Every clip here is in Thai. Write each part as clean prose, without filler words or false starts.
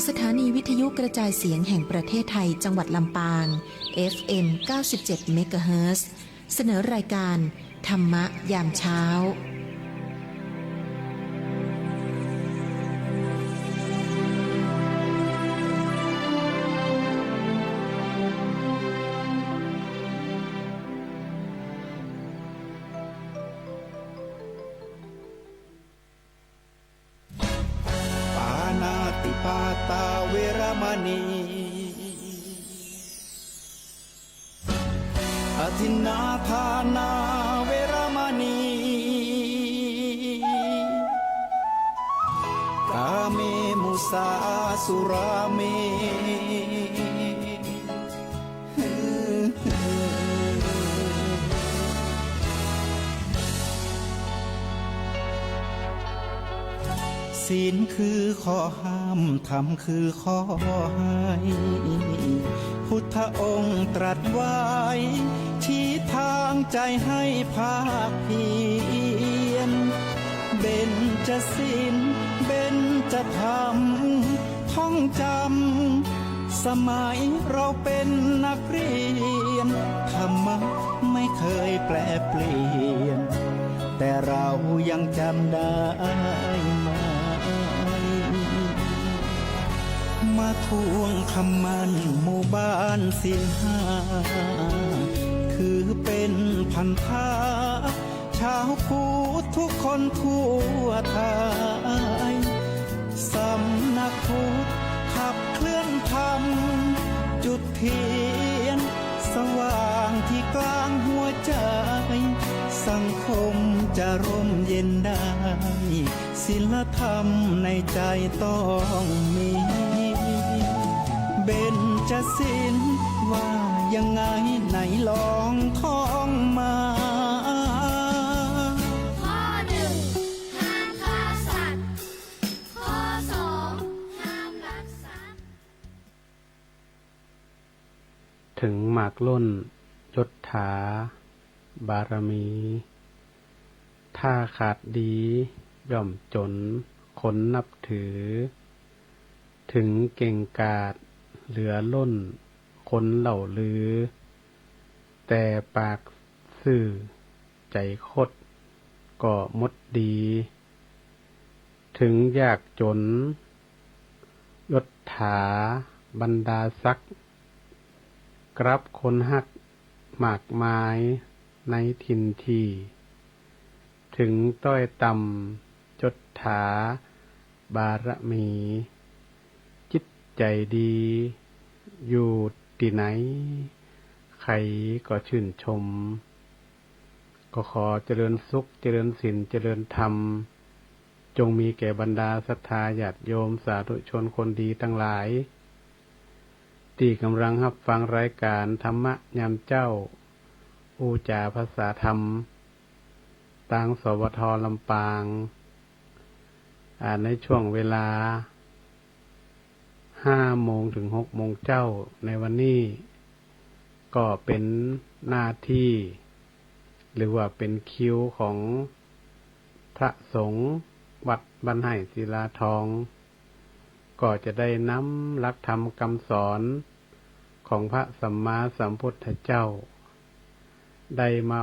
สถานีวิทยุกระจายเสียงแห่งประเทศไทยจังหวัดลำปาง FM 97 เมกะเฮิรตซ์เสนอรายการธรรมะยามเช้าปาตาเวรมณีอทินนาทานาเวรมณีกาเมมุสาสุราเมศีลคือข้อห้ามธรรมคือข้อให้พุทธองค์ตรัสไว้ชี้ทางใจให้ภาคเพียรเบญจศีลเบญจธรรมท่องจำสมัยเราเป็นนักเรียนธรรมะไม่เคยแปรเปลี่ยนแต่เรายังจำได้มาทวงคำมันหมู่บ้านศีลห้าคือเป็นพันธะชาวพุทธทุกคนทั่วไทยสำนักพุทธขับเคลื่อนธรรมจุดเทียนสว่างที่กลางหัวใจสังคมจะร่มเย็นได้ศีลธรรมในใจต้องมีเบญจศีลว่ายังไงไหนลองท่องมาข้อหนึ่งห้ามฆ่าสัตว์ข้อสองห้ามลักทรัพย์ถึงหมากล้นยศถาบารมีถ้าขาดดีย่อมจนคนนับถือถึงเก่งกาจเหลือล้นคนเล่าลือแต่ปากซื่อใจคดก็มดดีถึงยากจนยศถาบรรดาศักดิ์กรับคนฮักมากมายในถิ่นที่ถึงต้อยต่ำยศถาบารมีจิตใจดีอยู่ที่ไหนใครก็ชื่นชมก็ขอเจริญสุขเจริญศีลเจริญธรรมจงมีแก่บรรดาศรัทธาญาติโยมสาธุชนคนดีทั้งหลายที่กำลังรับฟังรายการธรรมะยามเจ้าอูจาภาษาธรรมทางสวทลำปางในช่วงเวลา5 โมงถึง 6 โมงเจ้าในวันนี้ก็เป็นหน้าที่หรือว่าเป็นคิวของพระสงฆ์วัดบ้านไห่ศิลาทองก็จะได้นำหลักธรรมคำสอนของพระสัมมาสัมพุทธเจ้าได้มา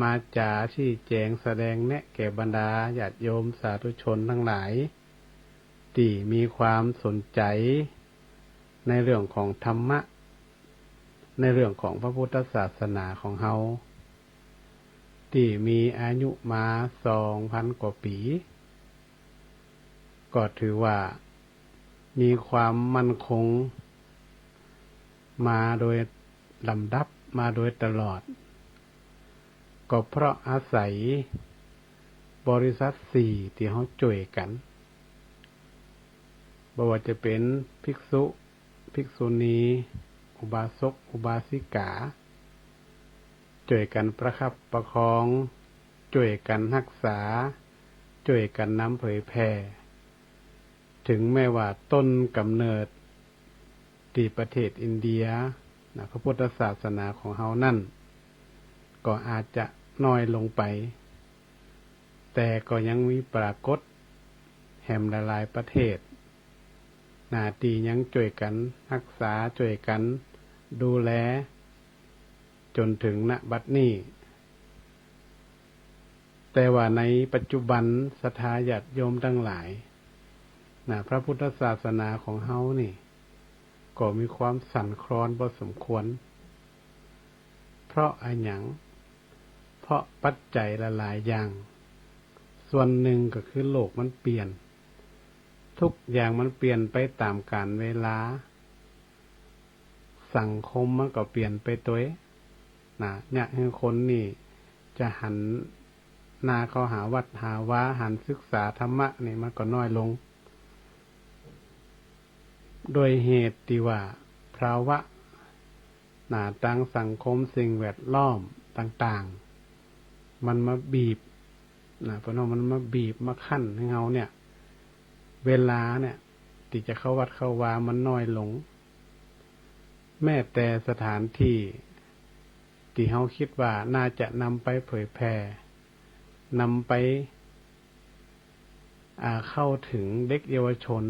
มาจาชี้แจงแสดงแนะแก่บรรดาญาติโยมสาธุชนทั้งหลายที่มีความสนใจในเรื่องของธรรมะในเรื่องของพระพุทธศาสนาของเฮาที่มีอายุมา 2,000 กว่าปีก็ถือว่ามีความมั่นคงมาโดยลำดับมาโดยตลอดก็เพราะอาศัยบริษัท4ที่เขาช่วยกันบ่ว่าจะเป็นภิกษุภิกษุณีอุบาสกอุบาสิกาช่วยกันประคับประคองช่วยกันรักษาช่วยกันนำเผยแผ่ถึงแม้ว่าต้นกำเนิดที่ประเทศอินเดียพระพุทธศาสนาของเฮานั่นก็อาจจะน้อยลงไปแต่ก็ยังมีปรากฏแห่งหลายๆประเทศ หน้าที่ยังช่วยกันรักษาช่วยกันดูแลจนถึงณบัดนี้แต่ว่าในปัจจุบันศรัทธาญาติโยมทั้งหลายพระพุทธศาสนาของเฮานี่ก็มีความสั่นคลอนพอสมควรเพราะอะไรหยังเพราะปัจจัยหลายๆอย่างส่วนหนึ่งก็คือโลกมันเปลี่ยนทุกอย่างมันเปลี่ยนไปตามกาลเวลาสังคมมันก็เปลี่ยนไปตัวเนี่ยคนนี่จะหันหน้าเข้าหาวัดหาวาหันศึกษาธรรมะนี่มันก็น้อยลงโดยเหตุที่ว่าภาวะทางสังคมสิ่งแวดล้อมต่างๆมันมาบีบเพราะมันมาบีบมาคั่นให้เฮาเนี่ยเวลาเนี่ยที่จะเข้าวัดเข้าวามันน้อยลงแม้แต่สถานที่ที่เฮาคิดว่าน่าจะนำไปเผยแพร่นำไปเข้าถึงเด็กเยาวชน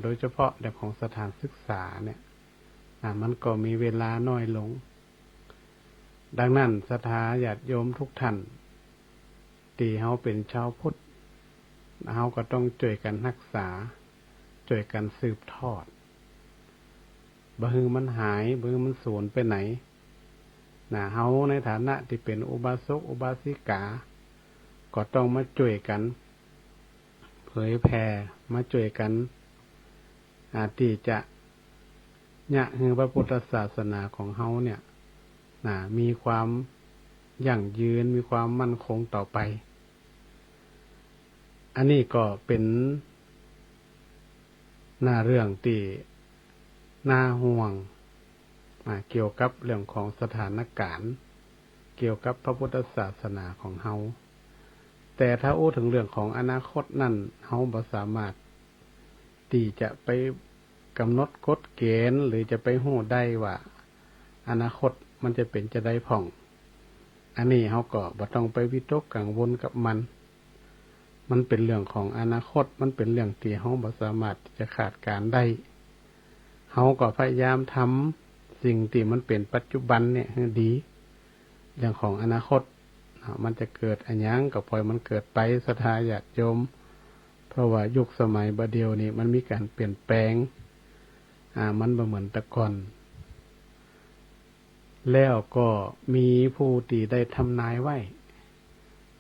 โดยเฉพาะเรื่องของสถานศึกษาเนี่ยมันก็มีเวลาน้อยลงดังนั้นศรัทธาญาติโยมทุกท่านที่เฮาเป็นชาวพุทธเฮาก็ต้องช่วยกันรักษาช่วยกันสืบทอดบ่ฮือมันหายบ่ฮือมันสูญไปไหนเฮาในฐานะที่เป็นอุบาสกอุบาสิกาก็ต้องมาช่วยกันเผยแผ่มาช่วยกันที่จะเนี่ยคือพระพุทธศาสนาของเฮาเนี่ยมีความยั่งยืนมีความมั่นคงต่อไปอันนี้ก็เป็นเรื่องที่น่าห่วงเกี่ยวกับเรื่องของสถานการณ์เกี่ยวกับพระพุทธศาสนาของเฮาแต่ถ้าอู้ถึงเรื่องของอนาคตนั่นเฮาบ่สามารถที่จะไปกำหนดกฎเกณฑ์หรือจะไปฮู้ได้ว่าอนาคตมันจะเป็นจะได้ผ่องอันนี้เฮาก็บ่ต้องไปวิตกกังวลกับมันเป็นเรื่องของอนาคตมันเป็นเรื่องที่เฮาบ่สามารถจะคาดการณ์ได้เฮาก็พยายามทำสิ่งที่มันเป็นปัจจุบันเนี่ยให้ดีเรื่องของอนาคตมันจะเกิดอันยังก็ปล่อยมันเกิดไปศรัทธาญาติโยมเพราะว่ายุคสมัยบัดเดียวนี้มันมีการเปลี่ยนแปลงมันบ่เหมือนแต่ก่อนแล้วก็มีผู้ที่ได้ทำนายไว้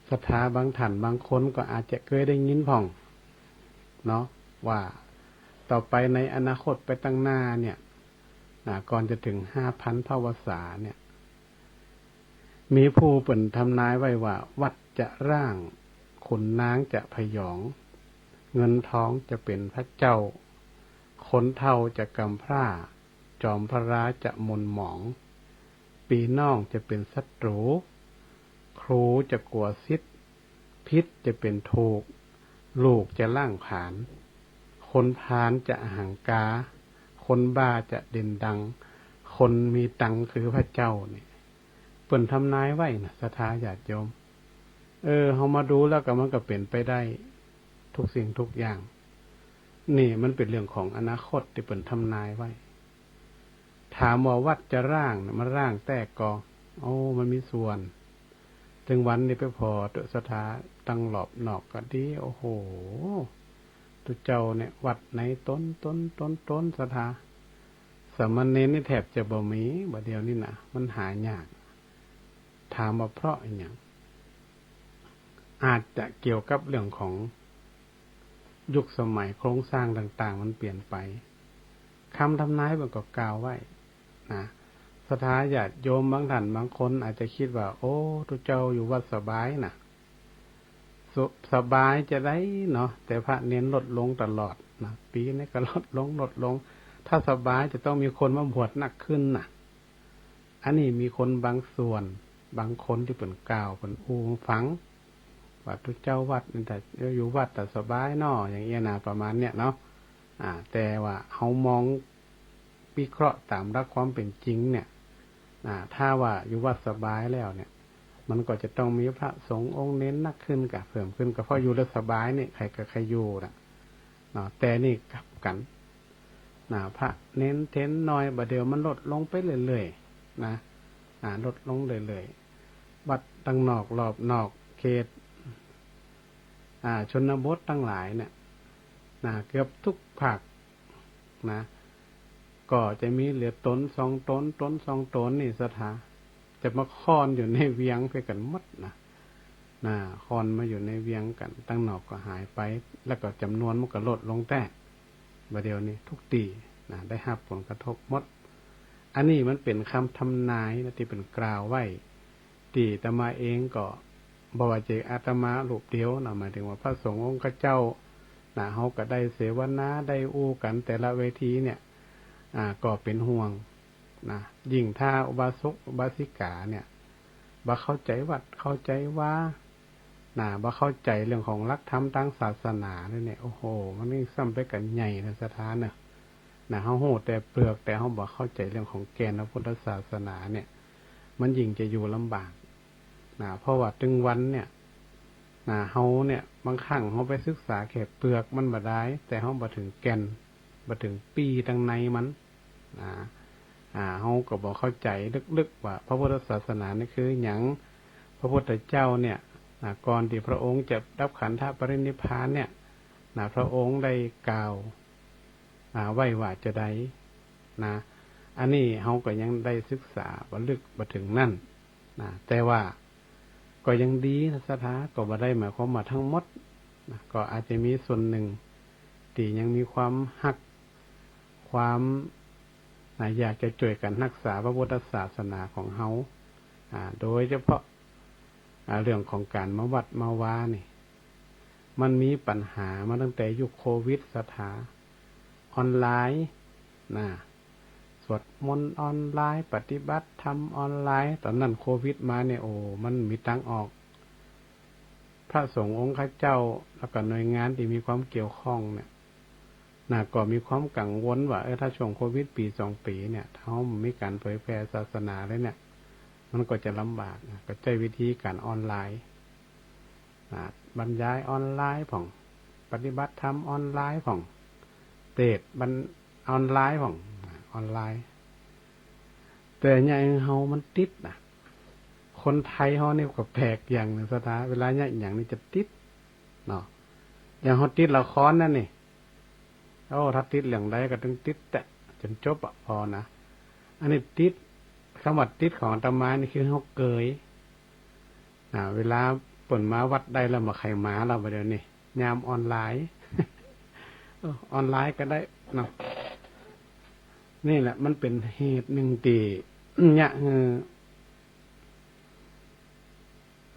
ศรัทธาบางท่านบางคนก็อาจจะเคยได้ยินพ่องเนาะว่าต่อไปในอนาคตไปตั้งหน้าเนี่ยก่อนจะถึง 5,000 พรรษาเนี่ยมีผู้เปิ่นทำนายไว้ว่าวัดจะร่างขุนนางจะพยองเงินทองจะเป็นพระเจ้าคนเฒ่าจะกำพร้าจอมพระราจะมนหมองปีน้องจะเป็นศัตรูครูจะกลัวซิดพิษจะเป็นถูกลูกจะล่างผานคนพาลจะอหังกาคนบ้าจะเด่นดังคนมีตังคือพระเจ้าเนี่ยเปิ่นทำนายไว้นะศรัทธาญาติโยมเฮามาดูแล้วก็มันก็เป็นไปได้ทุกสิ่งทุกอย่างนี่มันเป็นเรื่องของอนาคตที่เปิ่นทำนายไว้ถามว่าวัดจะร่างมันร่างแต่ก็มันมีส่วนถึงวันนี้ไปพอตัวศรัทธาตั้งหลอบนอกก็ดีโอ้โหตุเจ้าเนี่ยวัดในต้นศรัทธาสามเณรนี่แทบจะบ่มีบ่เดียวนี่นะมันหายากถามว่าเพราะอะไรอย่างอาจจะเกี่ยวกับเรื่องของยุคสมัยโครงสร้างต่างๆมันเปลี่ยนไปคำทำนายมันก็กล่าวไว้ศรัทธาญาติโยมบางท่านบางคนอาจจะคิดว่าตุเจ้าอยู่วัดสบายสบายจะได้เนาะแต่พระเน้นลดลงตลอดปีนี้ก็ลดลงถ้าสบายจะต้องมีคนมาบวชหนักขึ้นอันนี้มีคนบางส่วนบางคนที่เป็นกล่าวเป็นอูฟังว่าทุกเจ้าวัดแต่อยู่วัดแต่สบายเนาะอย่างเงี้ยนะประมาณเนี้ยเนาะแต่ว่าเขามองวิเคราะห์ตามหลักความเป็นจริงเนี่ยถ้าว่าอยู่วัดสบายแล้วเนี่ยมันก็จะต้องมีพระสงฆ์องค์เน้นนักขึ้นกับเพิ่มขึ้นกับเพราะอยู่แล้วสบายเนี่ยใครกับใครอยู่เนาะแต่นี่กลับกัน พระเน้นเท้นน้อยบัดเดียวมันลดลงไปเรื่อยๆนะลดลงเรื่อยๆวัดตั้งนอกรอบนอกเขตชนบทตั้งหลายเนี่ยเกือบทุกภาคนะก็จะมีเหลือตน2 ตน2 ตนนี่สถาจะมาค้อนอยู่ในเวียงไปกันหมดนะคอนมาอยู่ในเวียงกันตั้งนอกก็หายไปแล้วก็จำนวนมันก็ลดลงแต่บัดเดียวนี้ทุกตีได้รับผลกระทบหมดอันนี้มันเป็นคำทำนายนะที่เป็นกล่าวไว้ที่อาตมาเองก็บ่ว่าจะอาตมารูปเดียวหมายถึงว่าพระสงฆ์องค์เจ้าเฮาก็ได้เสวนาได้อู้กันแต่ละเวทีเนี่ยก็เป็นห่วงยิ่งถ้าอุบาสกอุบาสิกาเนี่ยบ่เข้าใจวัดเข้าใจว่าบ่เข้าใจเรื่องของหลักธรรมทางศาสนาเนี่ยโอ้โหมันนี่ซ้ำไปกันใหญ่นะสถานเฮาโหแต่เปลือกแต่เฮาบ่เข้าใจเรื่องของแกนพระพุทธศาสนาเนี่ยมันยิ่งจะอยู่ลำบากเพราะว่าถึงวันเนี่ยเฮาเนี่ยบางครั้งเฮาไปศึกษาแค่เปลือกมันบ่ได้แต่เฮาบ่ถึงแก่นบ่ถึงปีทางในมันเฮาก็บ่เข้าใจลึกๆว่าพระพุทธศาสนานี่คือหยังพระพุทธเจ้าเนี่ยก่อนที่พระองค์จะดับขันธปรินิพพานเนี่ยพระองค์ได้กล่าวไว้ว่าจะได้อันนี้เฮาก็ยังได้ศึกษาบ่ลึกบ่ถึงนั่นแต่ว่าก็ยังดีสถาก็บ่ได้หมายความว่าทั้งหมดก็อาจจะมีส่วนหนึ่งที่ยังมีความฮักความอยากจะช่วยกันรักษาพระพุทธศาสนาของเฮาโดยเฉพาะเรื่องของการมาวัดมาวานี่มันมีปัญหามาตั้งแต่ยุคโควิดสถาออนไลน์สวดมนต์ออนไลน์ปฏิบัติธรรมออนไลน์ตอนนั้นโควิดมาเนี่ยโอ้มันมีทางออกพระสงฆ์องค์เจ้าแล้วก็หน่วยงานที่มีความเกี่ยวข้องเนี่ยก็มีความกังวลว่าถ้าช่วงโควิดปี2 ปีเนี่ยถ้ามีการเผยแพร่ศาสนาแล้วเนี่ยมันก็จะลำบากก็ใช้วิธีการออนไลน์บรรยายออนไลน์ผ่องปฏิบัติธรรมออนไลน์ผ่องเทศน์ออนไลน์ผ่องออนไลน์แต่เนี่ยเฮามันติดคนไทยเฮานี่ก็แปลกอย่างนึงสถาเวลาเนี่ยอย่างนี้จะติดอย่างเฮาติดละครนั่นนี่ถ้าติดเรื่องใดก็ต้องติดแต่จนจบพอนะอันนี้ติดคำว่าติดของอาตมานี่คือเฮาเกยเวลาเปิ่นมาวัดได้แล้วมาไข่หมาเราไปเดี๋ยวนี้ยามออนไลน์ ออนไลน์ก็ได้นี่แหละมันเป็นเหตุหนึ่งที่เนี่ย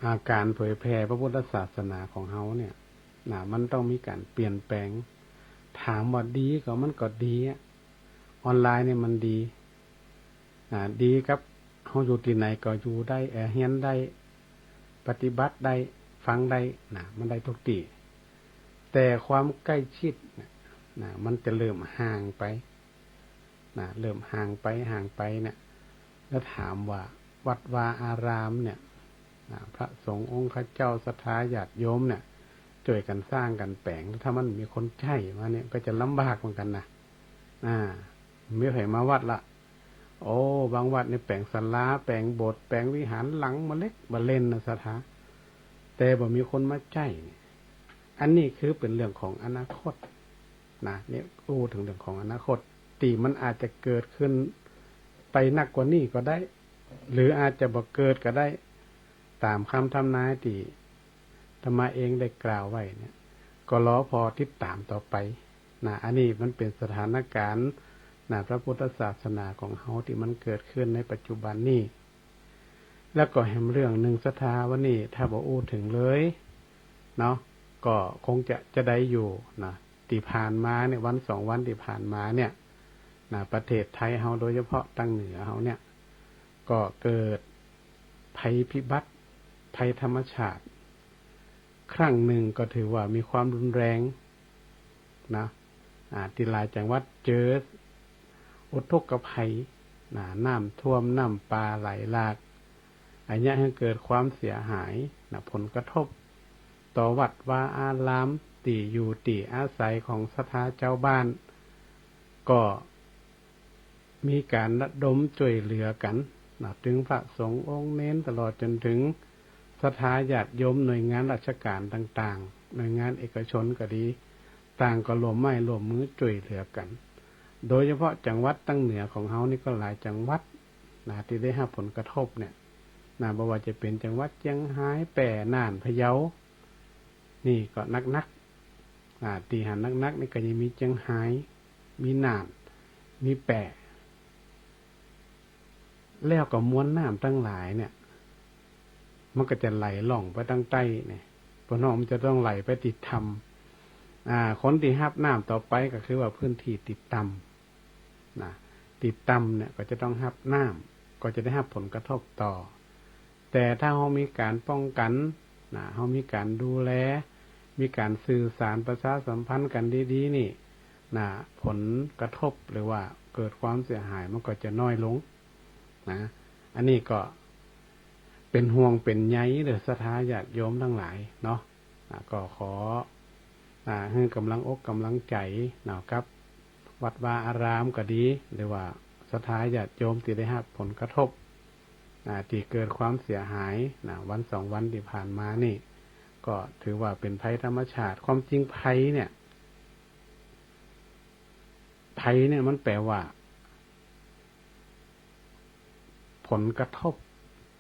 อาการเผยแพร่พระพุทธศาสนาของเฮาเนี่ยมันต้องมีการเปลี่ยนแปลงถามว่าดีก็มันก็ดีออนไลน์เนี่ยมันดีดีครับเฮาอยู่ที่ไหนก็อยู่ได้เรียนได้ปฏิบัติได้ฟังได้มันได้ทุกที่แต่ความใกล้ชิดมันจะเริ่มห่างไปเริ่มห่างไปเนี่ยแล้วถามว่าวัดวาอารามเนี่ยพระสงฆ์องค์เจ้าศรัทธาญาติโยมเนี่ยช่วยกันสร้างกันแปลงถ้ามันมีคนใช้มาเนี่ยก็จะลำบากเหมือนกันไม่เคยมาวัดละบางวัดในแปลงศาลาแปลงโบสถ์แปลงวิหารหลังมาเล็กมาเล่นสถาแต่บ่มีคนมาใช้อันนี้คือเป็นเรื่องของอนาคตเนี่ยพูดถึงเรื่องของอนาคตที่มันอาจจะเกิดขึ้นไปนักกว่านี้ก็ได้หรืออาจจะบ่เกิดก็ได้ตามคำทำนายที่ธรรมะเองได้กล่าวไว้เนี่ยก็รอพอติดตามต่อไปอันนี้มันเป็นสถานการณ์พระพุทธศาสนาของเฮาที่มันเกิดขึ้นในปัจจุบันนี้แล้วก็แห่งเรื่องหนึ่งสถาวันนี้ถ้าบ่อู้ถึงเลยเนาะก็คงจะได้อยู่ที่ผ่านมาเนี่ยวัน2 วันที่ผ่านมาเนี่ยประเทศไทยเฮาโดยเฉพาะทางเหนือเฮาเนี่ยก็เกิดภัยพิบัติภัยธรรมชาติครั้งหนึ่งก็ถือว่ามีความรุนแรงที่หลายจังหวัดเจออุทกภัยน้ำท่วมน้ำป่าไหลหลากอันนี้ให้เกิดความเสียหายผลกระทบต่อวัดวาอารามที่อยู่ที่อาศัยของศรัทธาเจ้าบ้าน ก็มีการระดมช่วยเหลือกันถึงพระสงฆ์องค์เน้นตลอดจนถึงศรัทธาญาติโยมหน่วยงานราชการต่างๆหน่วยงานเอกชนก็ดีต่างก็ร่วมไม้ร่วมมือช่วยเหลือกันโดยเฉพาะจังหวัดตั้งเหนือของเฮานี่ก็หลายจังหวัดที่ได้รับผลกระทบเนี่ยบ่ว่าจะเป็นจังหวัดเชียงรายแปร่น่านพะเยานี่ก็นักตีหันนักนี่ก็ยังมีเชียงรายมีน่านมีแปร่แล้วก็มวลน้ำตั้งหลายเนี่ยมันก็จะไหลล่องไปทางใต้เนี่ยพน้องมันจะต้องไหลไปติดถ้ำคนที่รับน้ำต่อไปก็คือว่าพื้นที่ติดต่ำติดต่ำเนี่ยก็จะต้องรับน้ำก็จะได้รับผลกระทบต่อแต่ถ้าเรามีการป้องกันเรามีการดูแลมีการสื่อสารประชาสัมพันธ์กันดีๆนี่ผลกระทบหรือว่าเกิดความเสียหายมันก็จะน้อยลงอันนี้ก็เป็นห่วงเป็นใยหรือศรัทธาญาติโยมทั้งหลายเนาะก็ขอให้กำลังอกกำลังใจครับวัดวาอารามก็ดีหรือว่าศรัทธาญาติโยมที่ได้รับผลกระทบที่เกิดความเสียหายวัน2 วันที่ผ่านมานี่ก็ถือว่าเป็นภัยธรรมชาติความจริงภัยเนี่ยมันแปลว่าผลกระทบ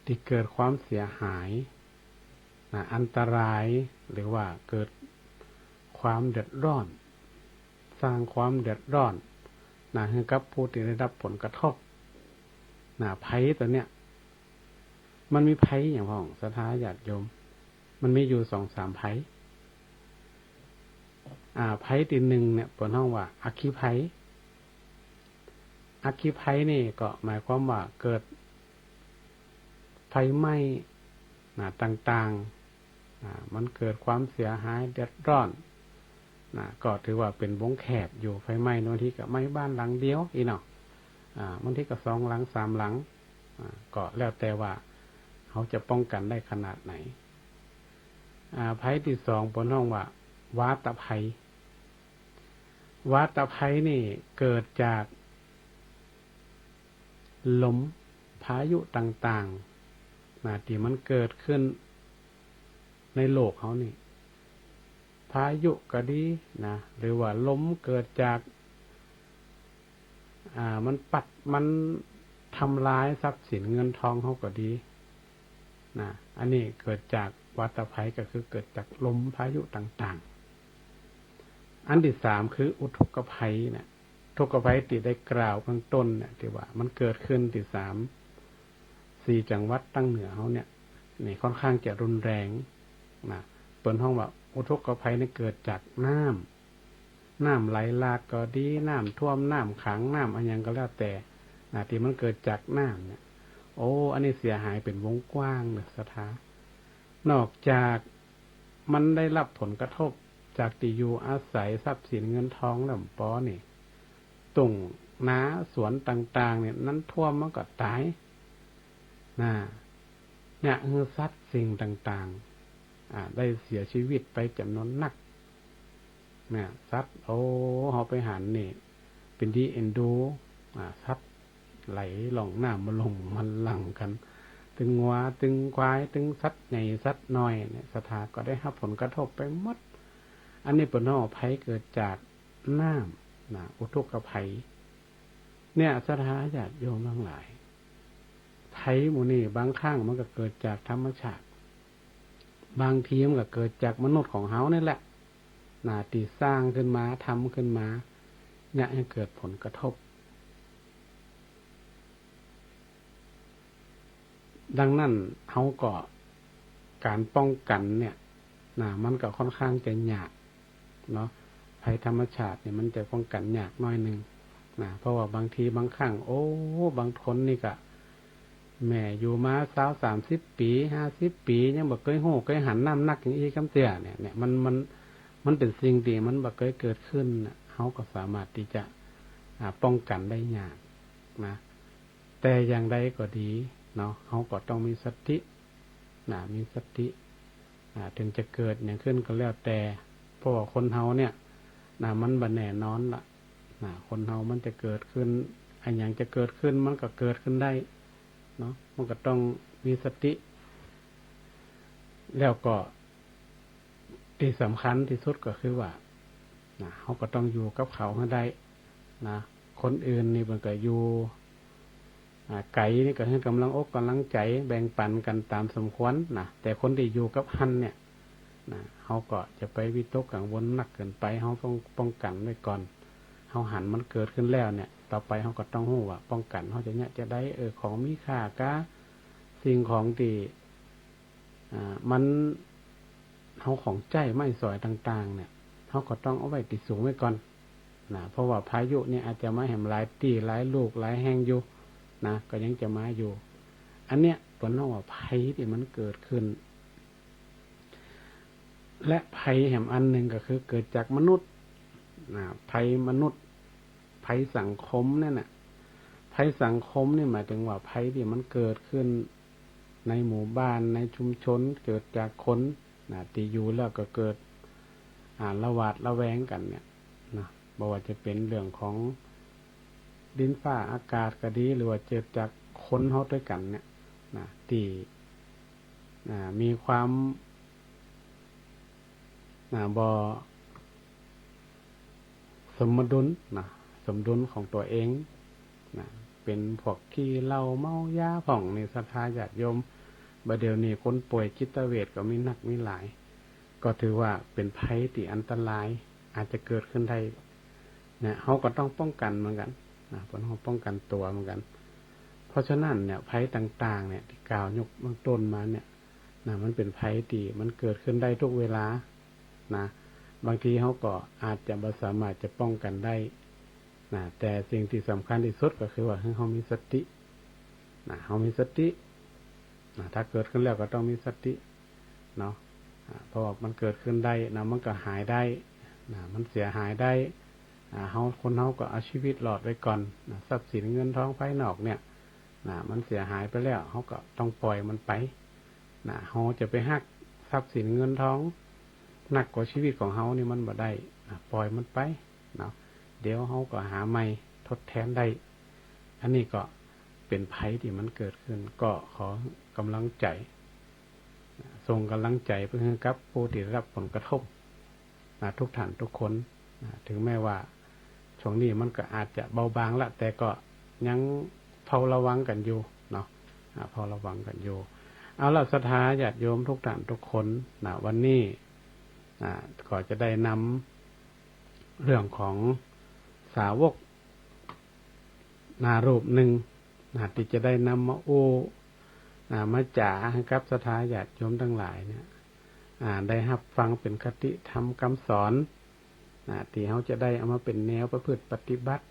ที่เกิดความเสียหายอันตรายหรือว่าเกิดความเดือดร้อนสร้างความเดือดร้อนให้กับผู้ที่ได้รับผลกระทบภัยตัวเนี้ยมันมีภัยอย่างพ่องศรัทธาญาติโยมมันมีอยู่ 2-3 ภัยภัยที่1เนี่ยเปิดห้องว่าอัคคีภัยนี่ก็หมายความว่าเกิดไฟไหม้ต่างๆมันเกิดความเสียหายเดือดร้อนก็ถือว่าเป็นวงแคบอยู่ไฟไหม้บางทีก็ไหม้บ้านหลังเดียวอีเนาะบางทีก็2 หลัง 3 หลังก็แล้วแต่ว่าเขาจะป้องกันได้ขนาดไหนภัยที่2บนห้องว่าวาตภัยนี่เกิดจากลมพายุต่างๆที่มันเกิดขึ้นในโลกเขานี่พายุก็ดีหรือว่าลมเกิดจากมันทำลายทรัพย์สินเงินทองเขาก็ดีอันนี้เกิดจากวาตภัยก็คือเกิดจากลมพายุต่างๆอันที่3คืออุทกภัยเนี่ยทุกภัยที่ได้กล่าวข้างต้นเนี่ยที่ว่ามันเกิดขึ้นที่4 จังหวัดตั้งเหนือเขาเนี่ยนี่ค่อนข้างจะรุนแรงเปิดห้องว่าอุทกภัยนี่เกิดจากน้ำไหลหลากก็ดีน้ำท่วมน้ำขังน้ำอะไรอย่างก็แล้วแต่ที่มันเกิดจากน้ำเนี่ยอันนี้เสียหายเป็นวงกว้างเลยศรัทธานอกจากมันได้รับผลกระทบจากที่อยู่อาศัยทรัพย์สินเงินทองลำปอนี่ตุ่งนาสวนต่างๆเนี่ยนั้นท่วมมันก็ตายเนี่ยคือสัตว์สิ่งต่างๆได้เสียชีวิตไปจำนวนนักเนี่ยสัตว์เขาไปหันนี่เป็นที่เอ็นดูสัตว์ไหลหล่องน้ำมาลงมันหลั่งกันถึงงัวถึงควายถึงสัตว์ใหญ่สัตว์น้อยเนี่ยศรัทธาก็ได้รับผลกระทบไปหมดอันนี้เป็นภัยเกิดจากน้ำอุทกภัยเนี่ยศรัทธาญาติโยมทั้งหลายภัยหมู่นี้บางครั้งมันก็เกิดจากธรรมชาติบางทีมันก็เกิดจากมนุษย์ของเฮานี่แหละที่สร้างขึ้นมาทำขึ้นมาเนี่ยให้เกิดผลกระทบดังนั้นเฮาก็การป้องกันเนี่ยมันก็ค่อนข้างจะยากเนาะภัยธรรมชาติเนี่ยมันจะป้องกันยากน้อยนึงเพราะว่าบางทีบางครั้งบางคนนี่ก็แม่อยู่มา30 ปี50 ปียังบ่เคยโหเคยหันน้ำหนักอย่างอีคำเตี้ยเนี่ยมันเป็นสิ่งที่มันบ่เคยเกิดขึ้นเฮาก็สามารถที่จะป้องกันได้ยากแต่อย่างใดก็ดีเนาะเฮาก็ต้องมีสติมีสติถึงจะเกิดอย่างขึ้นก็แล้วแต่เพราะว่าคนเฮาเนี่ยมันบ่แน่นอนล่ะ คนเฮามันจะเกิดขึ้นอันอย่างจะเกิดขึ้นมันก็เกิดขึ้นได้เนาะมันก็ต้องมีสติแล้วก็ที่สำคัญที่สุดก็คือว่าเขาก็ต้องอยู่กับเขาให้ได้นะคนอื่นนี่มันก็อยู่ไก่นี่ก็ให้กำลังอกกำลังใจแบ่งปันกันตามสมควรนะแต่คนที่อยู่กับหันเนี่ยนะเขาก็จะไปวิตกกังวลหนักเกินไปเขาต้องป้องกันไว้ก่อนเขาหันมันเกิดขึ้นแล้วเนี่ยต่อไปเขาก็ต้องรู้ว่าป้องกันเขาจะได้ของมีค่ากะสิ่งของที่มันเขาของใจไม่สอยต่างๆเนี่ยเขาก็ต้องเอาไว้ติดสูงไว้ก่อนนะเพราะว่าพายุเนี่ยอาจจะมาแหมหลายตีหลายลูกหลายแห้งอยู่นะก็ยังจะมาอยู่อันเนี้ยผลนอกว่าภัยที่มันเกิดขึ้นและภัยแห่งอันหนึ่งก็คือเกิดจากมนุษย์ภัยมนุษย์ภัยสังคมนั่นน่ะภัยสังคมนี่หมายถึงว่าภัยที่มันเกิดขึ้นในหมู่บ้านในชุมชนเกิดจากคนที่อยู่แล้วก็เกิดระหวาดระแวงกันเนี่ยนะบอกว่าจะเป็นเรื่องของดินฟ้าอากาศก็ดีหรือว่าเกิดจากคนเฮาด้วยกันเนี่ยนะที่มีความบ่สมดุลสมดุลของตัวเองเป็นพวกขี้เหล้าเมายาผ่องในศรัทธาญาติโยมบัดเดี๋ยวนี้คนป่วยจิตเวชก็มีนักมีหลายก็ถือว่าเป็นภัยที่อันตรายอาจจะเกิดขึ้นได้เนี่ยเขาก็ต้องป้องกันเหมือนกันเพราะเขาป้องกันตัวเหมือนกันเพราะฉะนั้นเนี่ยภัยต่างๆเนี่ยที่กล่าวยกเบื้องต้นมาเนี่ยมันเป็นภัยที่มันเกิดขึ้นได้ทุกเวลาบางทีเขาก็อาจจะไม่สามารถจะป้องกันได้แต่สิ่งที่สำคัญที่สุดก็คือว่าให้เขามีสติเขามีสติถ้าเกิดขึ้นแล้วก็ต้องมีสติเนาะเพราะว่ามันเกิดขึ้นได้มันก็หายได้มันเสียหายได้คนเฮาก็เอาชีวิตรอดไว้ก่อนทรัพย์สินเงินทองภายนอกเนี่ยมันเสียหายไปแล้วเขาก็ต้องปล่อยมันไปเขาจะไปหักทรัพย์สินเงินทองหนักกว่าชีวิตของเฮานี่มันบ่ได้ปล่อยมันไปเนาะเดี๋ยวเฮาก็หาใหม่ทดแทนได้อันนี้ก็เป็นภัยที่มันเกิดขึ้นก็ขอกำลังใจส่งกำลังใจไปให้กับผู้ที่ได้รับผลกระทบทุกท่านทุกคนถึงแม้ว่าช่วงนี้มันก็อาจจะเบาบางละแต่ก็ยังเฝ้าระวังกันอยู่เนาะเฝ้าระวังกันอยู่เอาล่ะศรัทธาญาติโยมทุกท่านทุกคนวันนี้ก็จะได้นำเรื่องของสาวกรูปหนึ่งที่จะได้นำมามาจ่าให้กับศรัทธาญาติโยมทั้งหลายเนี่ยได้รับฟังเป็นคติธรรมคำสอนที่เขาจะได้เอามาเป็นแนวประพฤติปฏิบัติ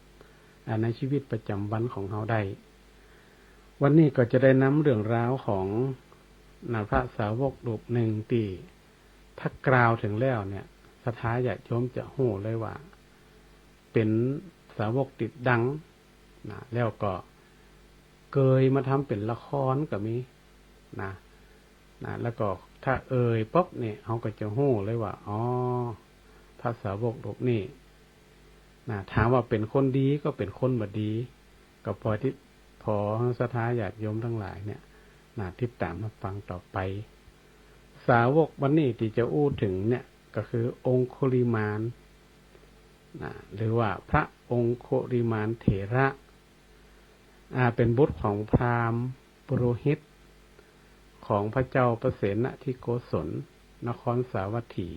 ในชีวิตประจำวันของเขาได้วันนี้ก็จะได้นำเรื่องราวของพระสาวกรูปหนึ่งที่ถ้ากล่าวถึงแล้วเนี่ยศรัทธาญาติโยมจะหู้เลยว่าเป็นสาวกติดดังแล้วก็เคยมาทำเป็นละครก็มีแล้วก็ถ้าป๊อบเนี่ยเขาก็จะหู้เลยว่าอ๋อพระสาวกรูปนี้ถามว่าเป็นคนดีก็เป็นคนบ่ดีก็พอศรัทธาญาติโยมทั้งหลายเนี่ยติดตามมาฟังต่อไปสาวกวันนี้ที่จะอู้ถึงเนี่ยก็คือองคุลิมานหรือว่าพระองคุลิมานเถระเป็นบุตรของพราหมณ์ปุโรหิตของพระเจ้าประเสนทิโกศลนครสาวัตถี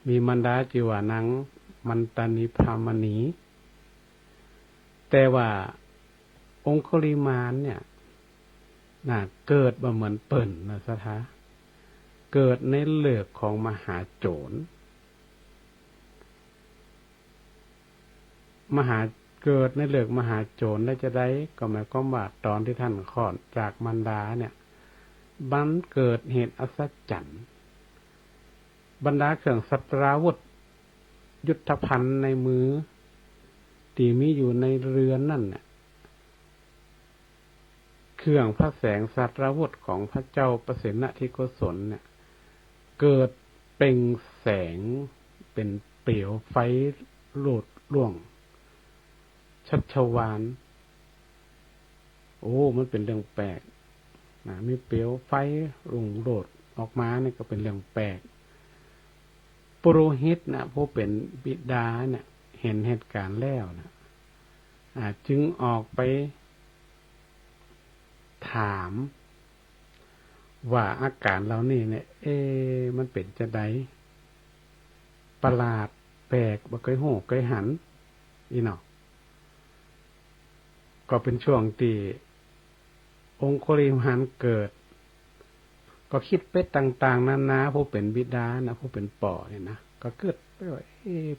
มีมารดาชื่อว่านางมันตานิพรามณีแต่ว่าองคุลิมานเนี่ยเกิดมาเหมือนเปิ่นสถาเกิดในเลือกของมหาโจรเกิดในเลือกมหาโจรแล้วจะได้ก็หมายความว่าตอนที่ท่านคลอดจากมารดาเนี่ยบังเกิดเหตุอัศจรรย์บรรดาเครื่องศัตราวุธยุทธภัณฑ์ในมือที่มีอยู่ในเรือนนั่นเนี่ยเครื่องพระแสงศัตราวุธของพระเจ้าประเสนทิโกศลเนี่ยเกิดเปล่งแสงเป็นเปลวไฟโลดล่วง ชัชวาลโอ้มันเป็นเรื่องแปลกมีเปลวไฟรุ่งโรจน์ออกมาเนี่ยก็เป็นเรื่องแปลกปุโรหิตนะผู้เป็นบิดาเนี่ยเห็นเหตุการณ์แล้วนะจึงออกไปถามว่าอาการเรานี่เนี่ยมันเป็นจะไดประหลาดแปลกบ่เคยโหเคยหันอีเนาะก็เป็นช่วงที่องคุลิมานเกิดก็คิดไปต่างๆนานาผู้เป็นบิดานะผู้เป็นป่อเนี่ยนะก็เกิดไปว่า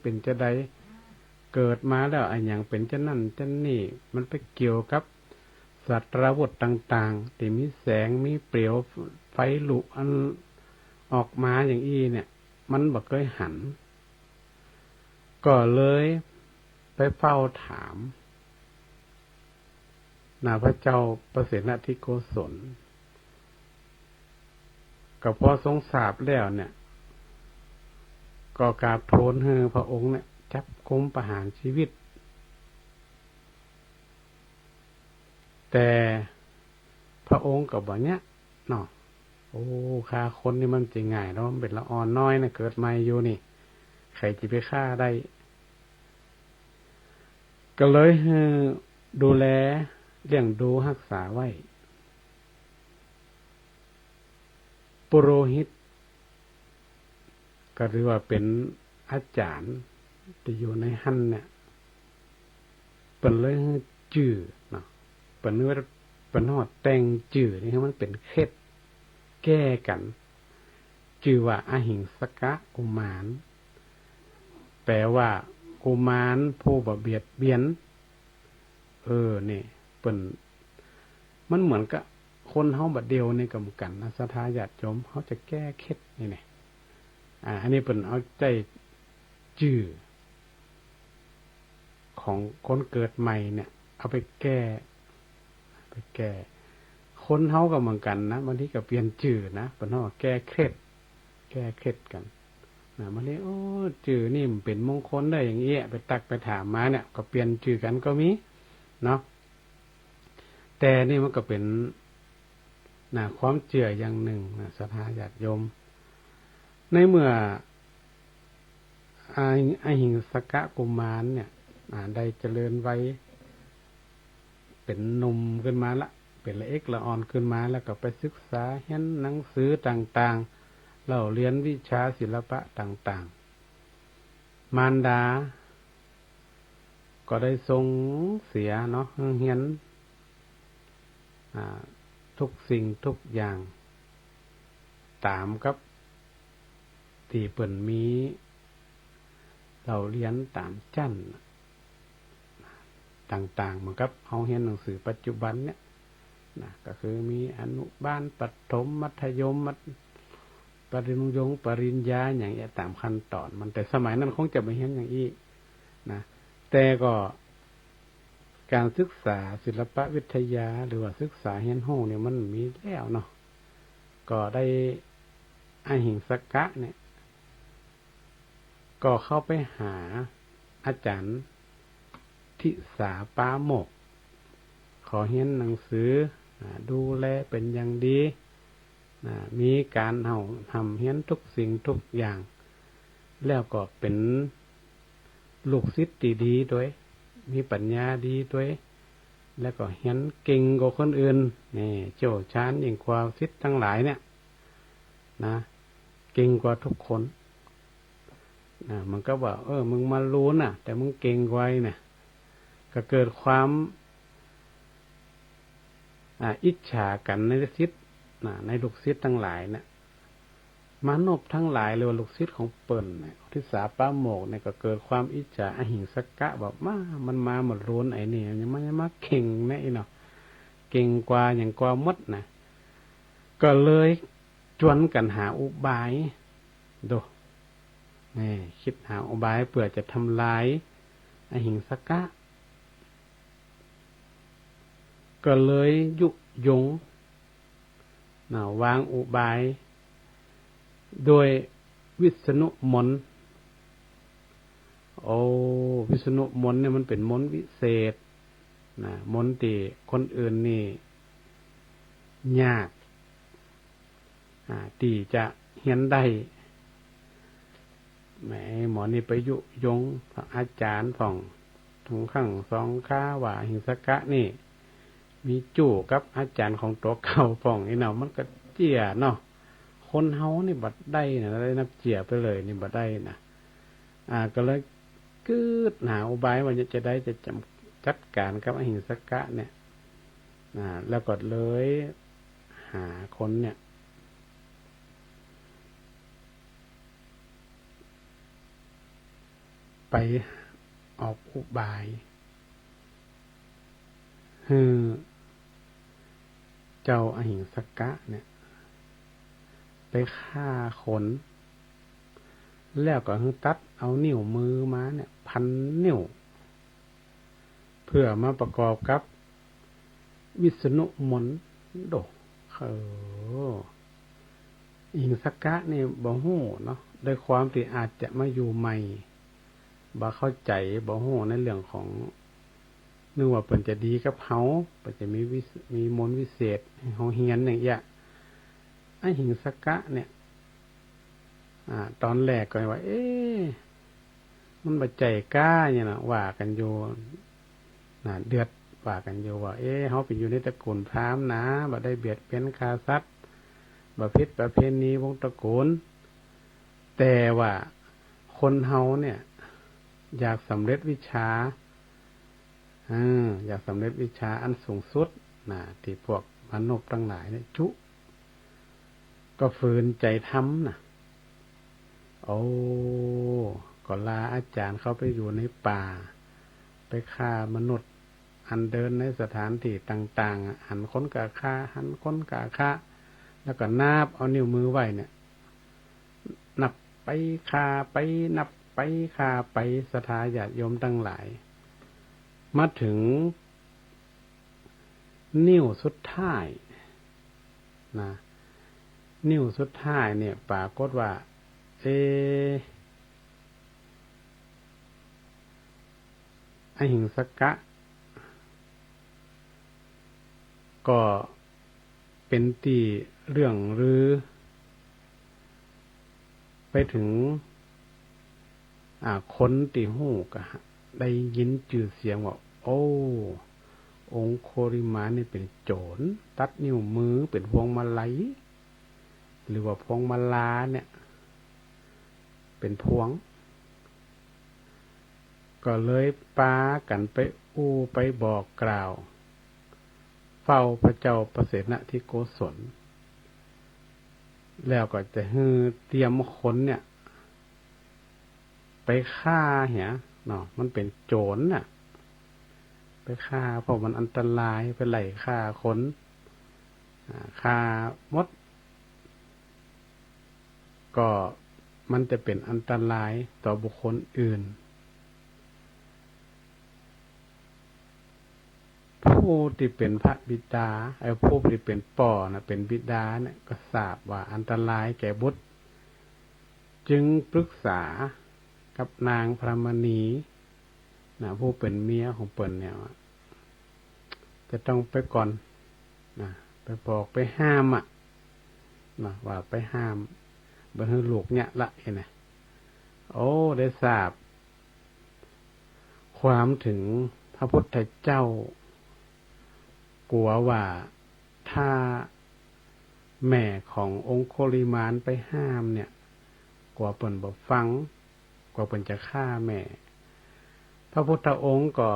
เป็นจะไดเกิดมาแล้วอันอย่างเป็นจะนั่นจะนี่มันไปเกี่ยวกับสัตว์ระบบต่างๆที่มีแสงมีเปลวไฟลุอันออกมาอย่างเนี่ยมันบ่เคยหันก็เลยไปเฝ้าถามพระเจ้าประเสนทิโกศลก็พอทรงทราบแล้วเนี่ยก็กราบทูลให้พระองค์เนี่ยจับกุมประหารชีวิตแต่พระองค์ก็บอกเนี้ยเนาะโอ้ฆ่าคนนี่มันจริงง่ายเนาะมันเป็นละอ่อนน้อยนะเกิดใหม่อยู่นี่ใครจะไปฆ่าได้ก็เลยดูแลเลี้ยงดูรักษาไว้ปุโรหิตก็เรียกว่าเป็นอาจารย์ที่อยู่ในหั่นเนี่ยเปิ่นเลยจื่อเนาะเปิ่นว่าเปิ่นฮอดแต่งจื่อนี่มันเป็นเคล็ดแก้กันจื่อว่าอหิงสกะกุมารแปลว่ากุมารผู้บ่เบียดเบียนนี่เปิ่นมันเหมือนกับคนเฮาบัดเดียวนี่ก็เหมือนกันนะศรัทธาญาติโยมเฮาจะแก้เคล็ดนี่แหละอันนี้เปิ่นเอาใจจื่อของคนเกิดใหม่เนี่ยเอาไปแก้คนเฮาก็เหมือนกันนะบางทีก็เปลี่ยนจื่อนะเปิ่นเฮาแก้เคล็ดกันบางทีโอ้จื่อนี่มันเป็นมงคลได้อย่างเงี้ยไปตักไปถามมาเนี่ยก็เปลี่ยนจื่อกันก็มีเนาะแต่นี่มันก็เป็นความเชื่ออย่างหนึ่งศรัทธาญาติโยมในเมื่ออหิงสกะกุมารเนี่ยได้เจริญไว้เป็นหนุ่มขึ้นมาละเป็นละเอกละอ่อนขึ้นมาแล้วก็ไปศึกษาเรียนหนังสือต่างๆเล่าเรียนวิชาศิลปะต่างๆมารดาก็ได้ทรงเสียเนาะเรียนทุกสิ่งทุกอย่างตามกับที่เปิ่นมีเราเรียนตามชั้นต่างๆเหมือนกับเอาเรียนหนังสือปัจจุบันเนี่ยก็คือมีอนุบาลประถมมัธยมปริญญาอย่างเงี้ยตามขั้นตอนมันแต่สมัยนั้นคงจะไม่เห็นอย่างนี้นะแต่ก็การศึกษาศิลปวิทยาหรือว่าศึกษาเรียนรู้เนี่ยมันมีแล้วเนาะก็ได้อหิงสกะเนี่ยก็เข้าไปหาอาจารย์ทิสาปาโมกขอเรียนหนังสือดูแลเป็นอย่างดีมีการทำเรียนทุกสิ่งทุกอย่างแล้วก็เป็นลูกศิษย์ดีๆด้วยมีปัญญาดีด้วยแล้วก็เรียนเก่งกว่าคนอื่นนี่เจ้าชานยิ่งกว่าศิษย์ทั้งหลายเนี่ยเก่งกว่าทุกคนมันก็บอกมึงมารู้น่ะแต่มึงเก่งกว่าเนี่ยก็เกิดความอิจฉากันในศิษย์ในลูกศิษย์ทั้งหลายเนี่ยมนุษย์ทั้งหลายหรือว่าลูกศิษย์ของเปิ่นเนี่ยทิสาปาโมกเนี่ยก็เกิดความอิจฉาอหิงสกะบอกมันมาหมดรุนไอ้นี่ยังมันมาเก่งแน่เนาะเก่งกว่าอย่างกว่ามดนะก็เลยจวนกันหาอุบายดูนี่คิดหาอุบายเพื่อจะทำลายอหิงสกะก็เลยยุยงวางอุบายโดยวิษณุมนต์ วิษณุมนต์เนี่ยมันเป็นมนต์วิเศษนะมนต์ที่คนอื่นนี่ยากที่จะเฮียนได้แหมหมอนี่ไปยุยงพระอาจารย์ผ่องถุงข้างสองข้าว่าหิงสกะนี่มีจู่กับอาจารย์ของตัวเก่าผ่องนี่เนาะมันก็เจียเนาะคนเฮานี่บัดได้นะได้นับเจียไปเลยนี่บัดได้นะก็เลยกึดหาอุบายว่าจะได้จะจัดการกับอหิงสกะเนี่ยแล้วก็เลยหาคนเนี่ยไปออกอุบายเจ้าอหิงสกะเนี่ยไปฆ่าคนแล้วก็ตัดเอานิ้วมือมาเนี่ยพันนิ้วเพื่อมาประกอบกับวิษณุมนต์โดหิงสกะนี่บ่ฮู้เนาะโดยความที่อาจจะมาอยู่ใหม่บ่เข้าใจบ่ฮู้ในเรื่องของนึกว่าเพิ่นจะดีกับเฮาเพิ่นจะมีมนต์วิเศษให้เฮาเฮียนอย่างเงี้ยไอ้หิงสกะเนี่ยตอนแรกก็ว่ามันบ่ใจกล้าเนี่ยนะว่ากันอยู่เดือดว่ากันอยู่ว่าเฮาเป็นอยู่ในตระกูลพราหมณ์นะบ่ได้เบียดเบียนฆ่าสัตว์บ่ผิดประเพณีวงตระกูลแต่ว่าคนเฮาเนี่ยอยากสำเร็จวิชาอยากสำเร็จวิชาอันสูงสุดที่พวกมนุษย์ทั้งหลายเนี่ยก็ฝืนใจทำก็ลาอาจารย์เขาไปอยู่ในป่าไปฆ่ามนุษย์อันเดินในสถานที่ต่างๆหันค้นกะฆ่าหันค้นกะฆ่าแล้วก็นับเอานิ้วมือไว้เนี่ยนับไปฆ่าไปนับไปฆ่าไปศรัทธาญาติโยมทั้งหลายมาถึงนิ้วสุดท้ายนิ้วสุดท้ายเนี่ยปรากฏว่าอหิงสกะก็เป็นตีเรื่องหรือไปถึงคนตีหูกะได้ยินชื่อเสียงว่าองค์โคริมานนี่เป็นโจรตัดนิ้วมือเป็นพวงมาลัยหรือว่าพวงมาลาเนี่ยเป็นพวงก็เลยปากันไปไปบอกกล่าวเฝ้าพระเจ้าประเสนทิโกศลแล้วก็จะเตรียมคนเนี่ยไปฆ่ามันเป็นโจรไปฆ่าเพราะมันอันตรายไปไล่ฆ่าคนฆ่ามดก็มันจะเป็นอันตรายต่อบุคคลอื่นผู้ที่เป็นพระบิดาผู้ที่เป็นป่อเป็นบิดาเนี่ยก็ทราบว่าอันตรายแก่บุตรจึงปรึกษากับนางพรหมณีผู้เป็นเมียของเปิ้นเนี่ยจะต้องไปก่อนไปบอกไปห้ามว่าไปห้ามบ่ให้ลูกเนี่ยละเห็นไหมได้ทราบความถึงพระพุทธเจ้ากลัวว่าถ้าแม่ขององค์โคลิมานไปห้ามเนี่ยกลัวเปิ้นบ่ฟังกลัวเปิ้นจะฆ่าแม่พระพุทธองค์ก็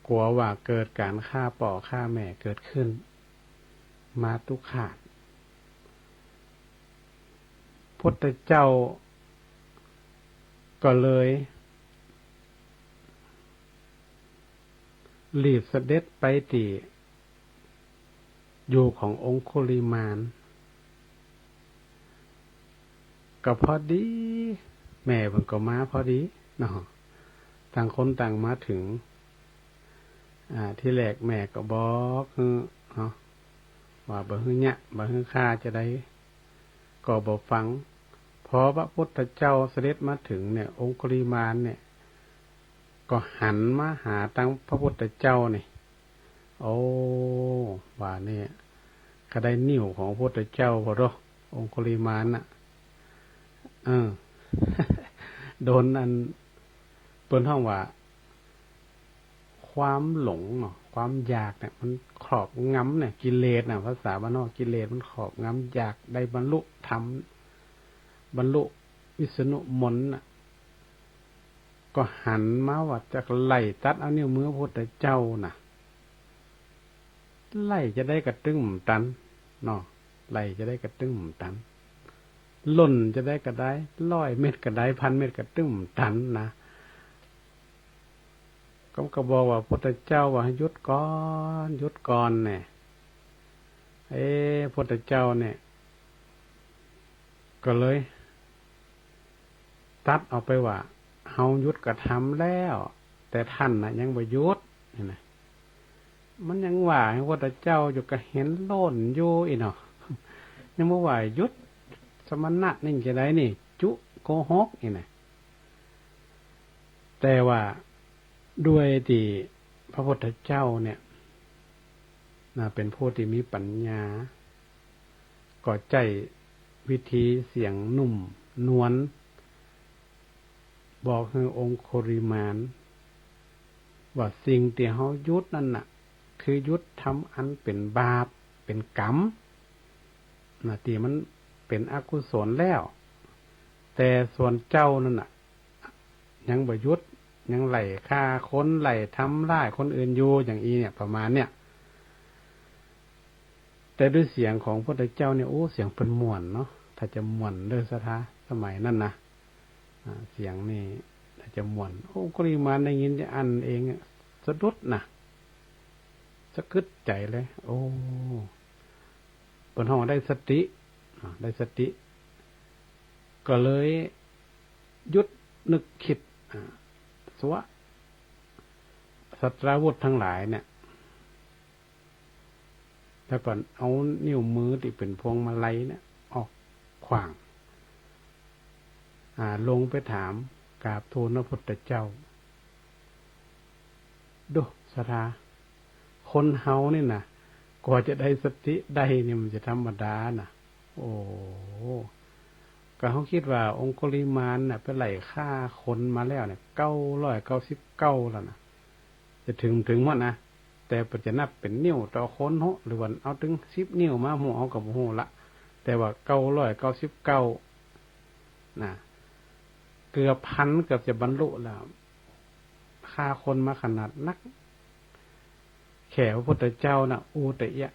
กลัวว่าเกิดการฆ่าป่อฆ่าแม่เกิดขึ้นมาตุขาดพุทธเจ้าก็เลยรีบเสด็จไปที่อยู่ขององค์โคลิมานก็พอดีแม่มันก็มาพอดีต่างคนต่างมาถึงที่แรกแม่ก็บอกว่าบ่ฮื้อเนี่ยบ่ฮื้อฆ่าจะได้ก็บ่ฟังพอพระพุทธเจ้าเสด็จมาถึงเนี่ยองค์โคลิมานเนี่ย ก็หันมาหาตั้งพระพุทธเจ้านี่โอ้ว่าเนี่ยก็ได้นิ้วของพระพุทธเจ้าพอรอองคุลิมานน่ะโดนอันเปิ้นห้องว่าความหลงเนาะความอยากเนี่ยมันครอบงำเนี่ยกิเลสน่ะภาษาบ้านนอกกิเลสมันครอบงำอยากได้บรรลุธรรมบรรลุวิษณุมนต์น่ะก็หันมาว่าจะไล่ตัดเอานิ้วมือพระพุทธเจ้าน่ะไล่จะได้กระตึ้งตันเนาะไล่จะได้กระตึ้งตันหล่นจะได้กระได้100 เม็ดกระได้1,000 เม็ดกระตึ้งตันนะก็บอกว่าพระพุทธเจ้าว่าหยุดก่อนเนี่ยพระพุทธเจ้าเนี่ยก็เลยตัดออกไปว่าเฮาหยุดกระทำแล้วแต่ท่านน่ะยังบ่หยุดนี่นะมันยังว่าพระพุทธเจ้าอยู่ก็เห็นโล่นอยู่อีเนาะยังบ่ว่าหยุดสมณะนี่จะได้นี่จุโกหกนี่นะแต่ว่าด้วยที่พระพุทธเจ้าเนี่ยเป็นผู้ที่มีปัญญาก็ใจวิธีเสียงนุ่มนวลบอกให้องค์โคริมานว่าสิ่งที่เฮาหยุดนั่นน่ะคือหยุดทำอันเป็นบาปเป็นกรรมที่มันเป็นอกุศลแล้วแต่ส่วนเจ้านั่นน่ะยังบ่หยุดยังไล่ฆ่าคนไล่ทำร้ายคนอื่นอยู่อย่างนี้เนี่ยประมาณเนี่ยแต่ด้วยเสียงของพระพุทธเจ้าเนี่ยโอ้เสียงเป็นม่วนเนาะถ้าจะม่วนเด้อสถาสมัยนั้นนะเสียงนี่ถ้าจะม่วนโอ้กริมานได้ยินจะอันเองสะดุดนะสะกึดใจเลยโอ้เปิ้นฮ้องได้สติก็เลยหยุดนึกคิดสวะสัตราวุธทั้งหลายเนี่ยแล้วก่อนเอานิ้วมือที่เป็นพวงมาลัยเนี่ยออกขวางลงไปถามกราบทูลพระพุทธเจ้าดูสถาคนเฮานี่นะกว่าจะได้สติได้เนี่ยมันจะธรรมดานะโอ้ก็เขาคิดว่าองคุลิมานน่ะไปไล่ฆ่าคนมาแล้วเนี่ย999แล้วนะจะถึงว่านะแต่ปัจจุบันเป็นนิ้วต่อคนโหหรือว่าเอาถึง10 นิ้วมาหัวเอากับหัวละแต่ว่า999นะเกือบพันเกือบจะบรรลุแล้วฆ่าคนมาขนาดนักแขวพระพุทธเจ้าน่ะอูตะเอะ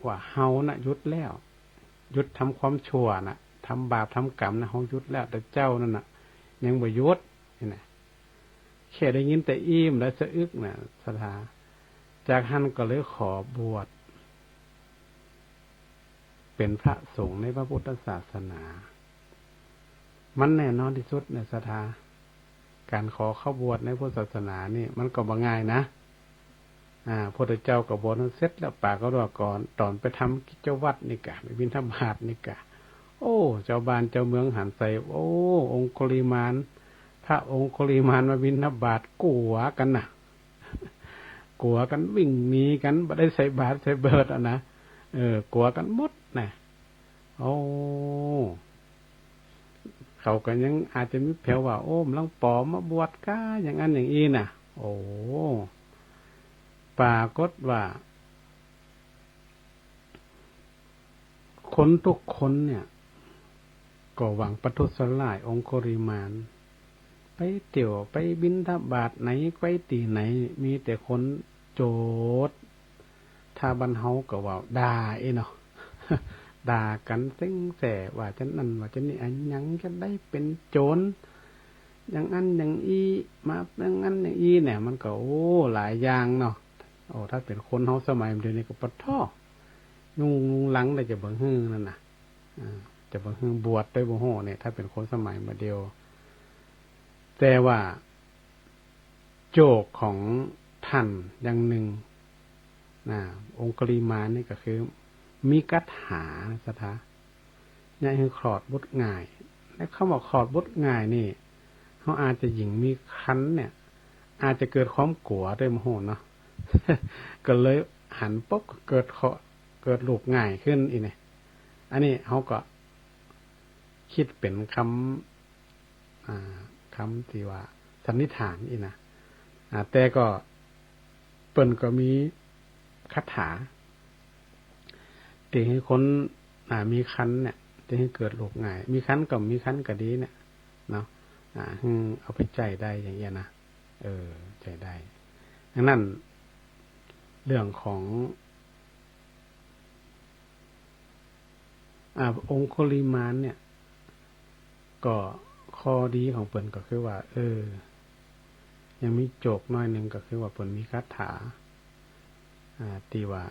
ว่าเฮาน่ะหยุดแล้วหยุดทำความชั่วน่ะทำบาปทำกรรมนะเฮาหยุดแล้วแต่เจ้านั่นน่ะยังบ่หยุดนี่นะแค่ได้ยินแต่อิ่มและสะอึกน่ะสถาจากท่านก็เลยขอบวชเป็นพระสงฆ์ในพระพุทธศาสนามันแน่นอนที่สุดในศรัทธาการขอเข้าบวชในพุทธศาสนานี่มันก็บ่ง่ายนะพระพุทธเจ้าก็บวชเสร็จแล้วป่าก็รอก่อนตอนไปทำกิจวัตรนี่กะไปบิณฑบาตนี่กะโอ้เจ้าบ้านเจ้าเมืองหันใส่โอ้องคุลิมานพระองคุลิมานมาบิณฑบาตกลัวกันน่ะกลัวกันวิ่งหนีกันบ่ได้ใส่บาตรใส่เบิดนะกลัวกันหมดน่ะโอ้เขาก็ยังอาจจะมีแผ่วว่าโอ้มลังปอมาบวชก้าอย่างนั้นอย่างนี้น่ะโอ้ปรากฏว่าคนทุกคนเนี่ยก็หวังประทุษร้ายองคุลิมานไปเตี่ยวไปบิณฑบาตไหนไปตีไหนมีแต่คนโจดถ้าบรรเฮาก็ว่าด่าเนาะด่ากันเส้งแสว่าฉันนั่นว่าฉันนี่อันยังจะได้เป็นโจรอย่างนั้นอย่างอีมาอย่างนั้นอย่างอีเนี่ยมันก็โอ้หลายอย่างเนาะโอ้ถ้าเป็นคนเฮาสมัยเดี๋ยวนี้ก็ปะท่อนุ่งหลังได้จะเบิ่งฮื้อนั่นน่ะจะเบิ่งฮื้อบวชได้บ่ฮู้เนี่ยถ้าเป็นคนสมัยมาเดียวแต่ว่าโจกของท่านอย่างหนึ่งองคุลิมานนี่ก็คือมีกัตถาสถาเนี่ยคือขอดบทง่ายและคำว่าขอดบทง่ายนี่เขาอาจจะหญิงมีคันเนี่ย อาจจะเกิดความกลัวด้วยโมโหเนาะ ก็เลยหันปุ๊บเกิดลูกง่ายขึ้นอีกเนี่ยอันนี้เขาก็คิดเป็นคำที่ว่าสันนิษฐานอีกนะแต่ก็เปิ้นก็มีคาถาที่ให้คนมีคันเนี่ยที่ให้เกิดลูกง่ายมีคันกับมีคันก็ดีเนี่ยเนาะเอาไปใจได้อย่างเงี้ยนะใจได้ดังนั้นเรื่องขององคุลิมานเนี่ยก็ข้อดีของเปิ้นก็คือว่ายังมีโจกน้อยหนึ่งก็คือว่าเปิ้นมีคาถาตีว่า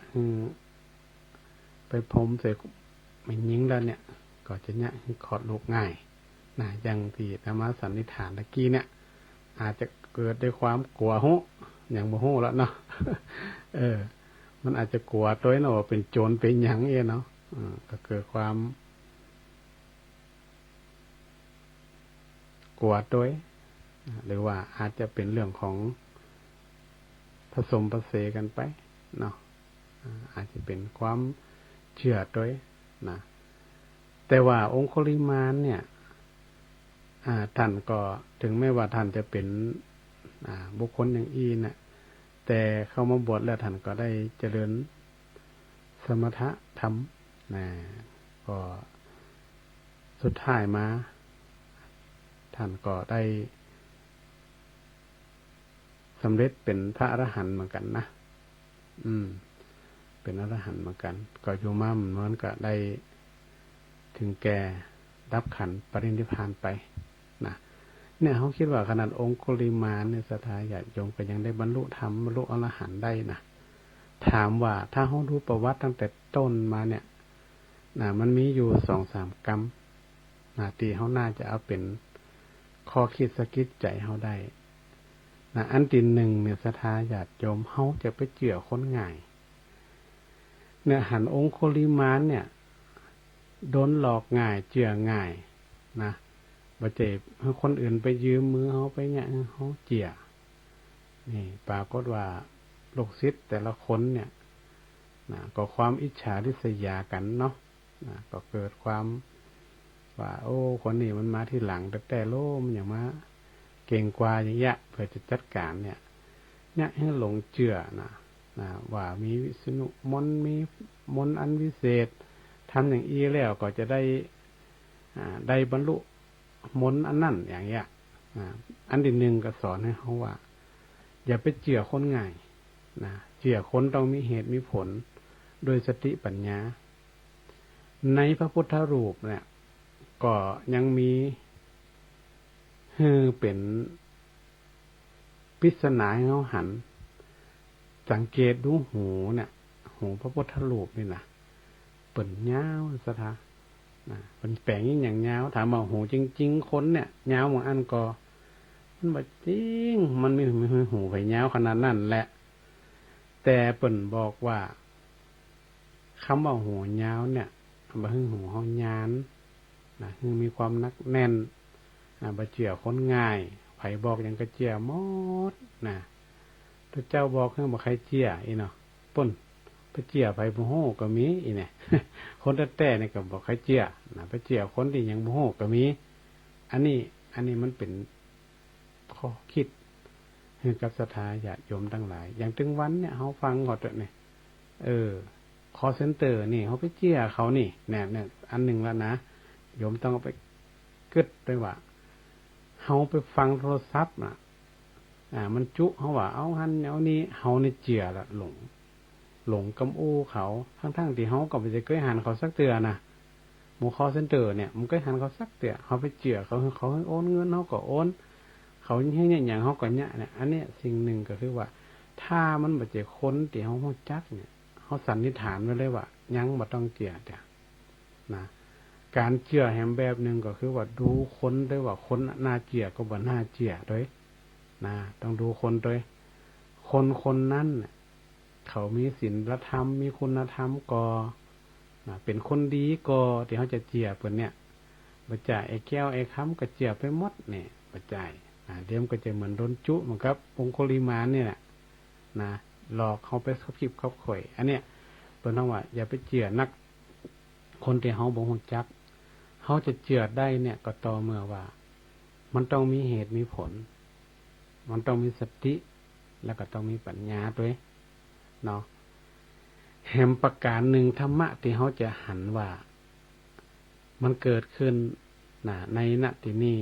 ไปพรมใส่ไม่ยิงแล้วเนี่ยก็จะเนี่ยขอดลูกง่ายนะอย่างที่ธรรมสันนิษฐานตะกี้เนี่ยอาจจะเกิดด้วยความกลัวอย่างโมโหแล้วเนาะ มันอาจจะกลัวตัวเนาะว่าเป็นโจรเป็นหยังเนาะก็เกิดความกลัวตัวหรือว่าอาจจะเป็นเรื่องของผสมผสานกันไปเนาะอาจจะเป็นความเชื่อตัวนะแต่ว่าองคุลิมานเนี่ยท่านก็ถึงแม้ว่าท่านจะเป็นบุคคลอย่างอีนะแต่เข้ามาบวชแล้วท่านก็ได้เจริญสมถะธรรมนะก็สุดท้ายมาท่านก็ได้สำเร็จเป็นพระอรหันต์เหมือนกันนะเป็นอรหันต์เหมือนกันก็อยู่มาเหมือนก็ได้ถึงแก่ดับขันธ์ปรินิพพานไปนะเนี่ยเขาคิดว่าขนาดองคุลิมานเนี่ยศรัทธาญาติโยมก็ยังได้บรรลุธรรมบรรลุอรหันต์ได้นะถามว่าถ้าเขาดูประวัติตั้งแต่ต้นมาเนี่ยมันมีอยู่ 2-3 กรรมที่เขาน่าจะเอาเป็นข้อคิดสะกิดใจเขาได้อันที่หนึ่งเนี่ยศรัทธาญาติโยมเขาจะไปเจือคนง่ายเนี่ยหันองคุลิมานเนี่ยโดนหลอกง่ายเจือง่ายนะบ่เจ็บให้คนอื่นไปยืมมือเขาไปเนี่ยเขาเจียนี่ปรากฏว่าลูกศิษย์แต่ละคนเนี่ยก็ความอิจฉาริษยากันเนาะก็เกิดความว่าโอ้คนนี้มันมาที่หลังแต่โลมันอย่างมาเก่งกว่าอย่างเงี้ยเพื่อจะจัดการเนี่ยให้หลงเชื่อนะว่ามีวิษณุมนต์มีมนต์อันวิเศษทำอย่างอีแล้วก็จะได้บรรลุมนต์อันนั่นอย่างเงี้ยอันที่หนึ่งก็สอนให้เขาว่าอย่าไปเชื่อคนง่ายเชื่อคนต้องมีเหตุมีผลโดยสติปัญญาในพระพุทธรูปเนี่ยก็ยังมีเป็นปริศนาให้เขาหันสังเกตดูหูเนี่ยหูพระพุทธรูปนี่นะเปิ่นยาวสถาเป็นแปลงอย่างยาวถามว่าหูจริงๆคนเนี่ยยาวบางอันก็มันบ่จริงมันไม่หูไปยาวขนาดนั้นแหละแต่เปิ่นบอกว่าคำว่าหูยาวเนี่ยบ่ให้หูเฮายานคือมีความนักแน่นบ่เจือคนง่ายไผบอกยังก็เจือหมดพระเจ้าบอกให้บ่ใครเจืออีเนาะป่นไปเจือไผบ่ฮู้ก็มีอีเนี่ย คนแต่ๆนี่ก็บ่ใครเจือไปเจือคนที่ยังบ่ฮู้ก็มีอันนี้มันเป็นข้อคิดให้กับศรัทธาญาติโยมทั้งหลายอย่างถึงวันเนี่ยเฮาฟังก็เถอะนี่call center นี่เขาไปเจี้ยเขานี่เนี่ยอันหนึ่งแล้วนะโยมต้องเอาไปกึดด้วยว่าเขาไปฟังโทรศัพท์มันจุเขาว่าเอาหันเอานี้เขาในเจียละหลงกำอู้เขาทั้งที่เขาก็ไม่ได้เคยหันเขาสักเตือนะหมู่ call center เนี่ยมันก็หันเขาสักเตือเขาไปเจียเขาให้โอนเงินเขาก็โอนเขาให้เนี่ยอย่างเขาก็เนี่ยอันเนี้ยสิ่งหนึ่งก็คือว่าถ้ามันบ่เจอคนที่เขาฮู้จักเนี่ยเขาสันนิษฐานไว้เลยว่ายังบ่ต้องเจียนะการเจียแหมแบบหนึ่งก็คือว่าดูคนด้วยว่าคนน่าเจียก็บ่น่าเจียด้วยต้องดูคนด้วยคนนั้นเขามีศีลธรรมมีคุณธรรมก็เป็นคนดีก็ที่เขาจะเจียเพิ่นเนี่ยบ่จ่ายไอ้แก้วไอ้ค้ำก็เจียไปหมดเนี่ยบ่จ่าย เดี๋ยวมันก็จะเหมือนโดนจุเหมือนกับองคุลิมานเนี่ยนะหลอกเขาไปขับคิบขับข่อยอันเนี้ยเปิ้นว่าอย่าไปเจือนักคนที่เฮาบ่ฮู้จักเฮาจะเจือได้เนี่ยก็ต่อเมื่อว่ามันต้องมีเหตุมีผลมันต้องมีสติแล้วก็ต้องมีปัญญาด้วยเนาะแห่งประการหนึ่งธรรมะที่เฮาจะหันว่ามันเกิดขึ้นในณที่นี้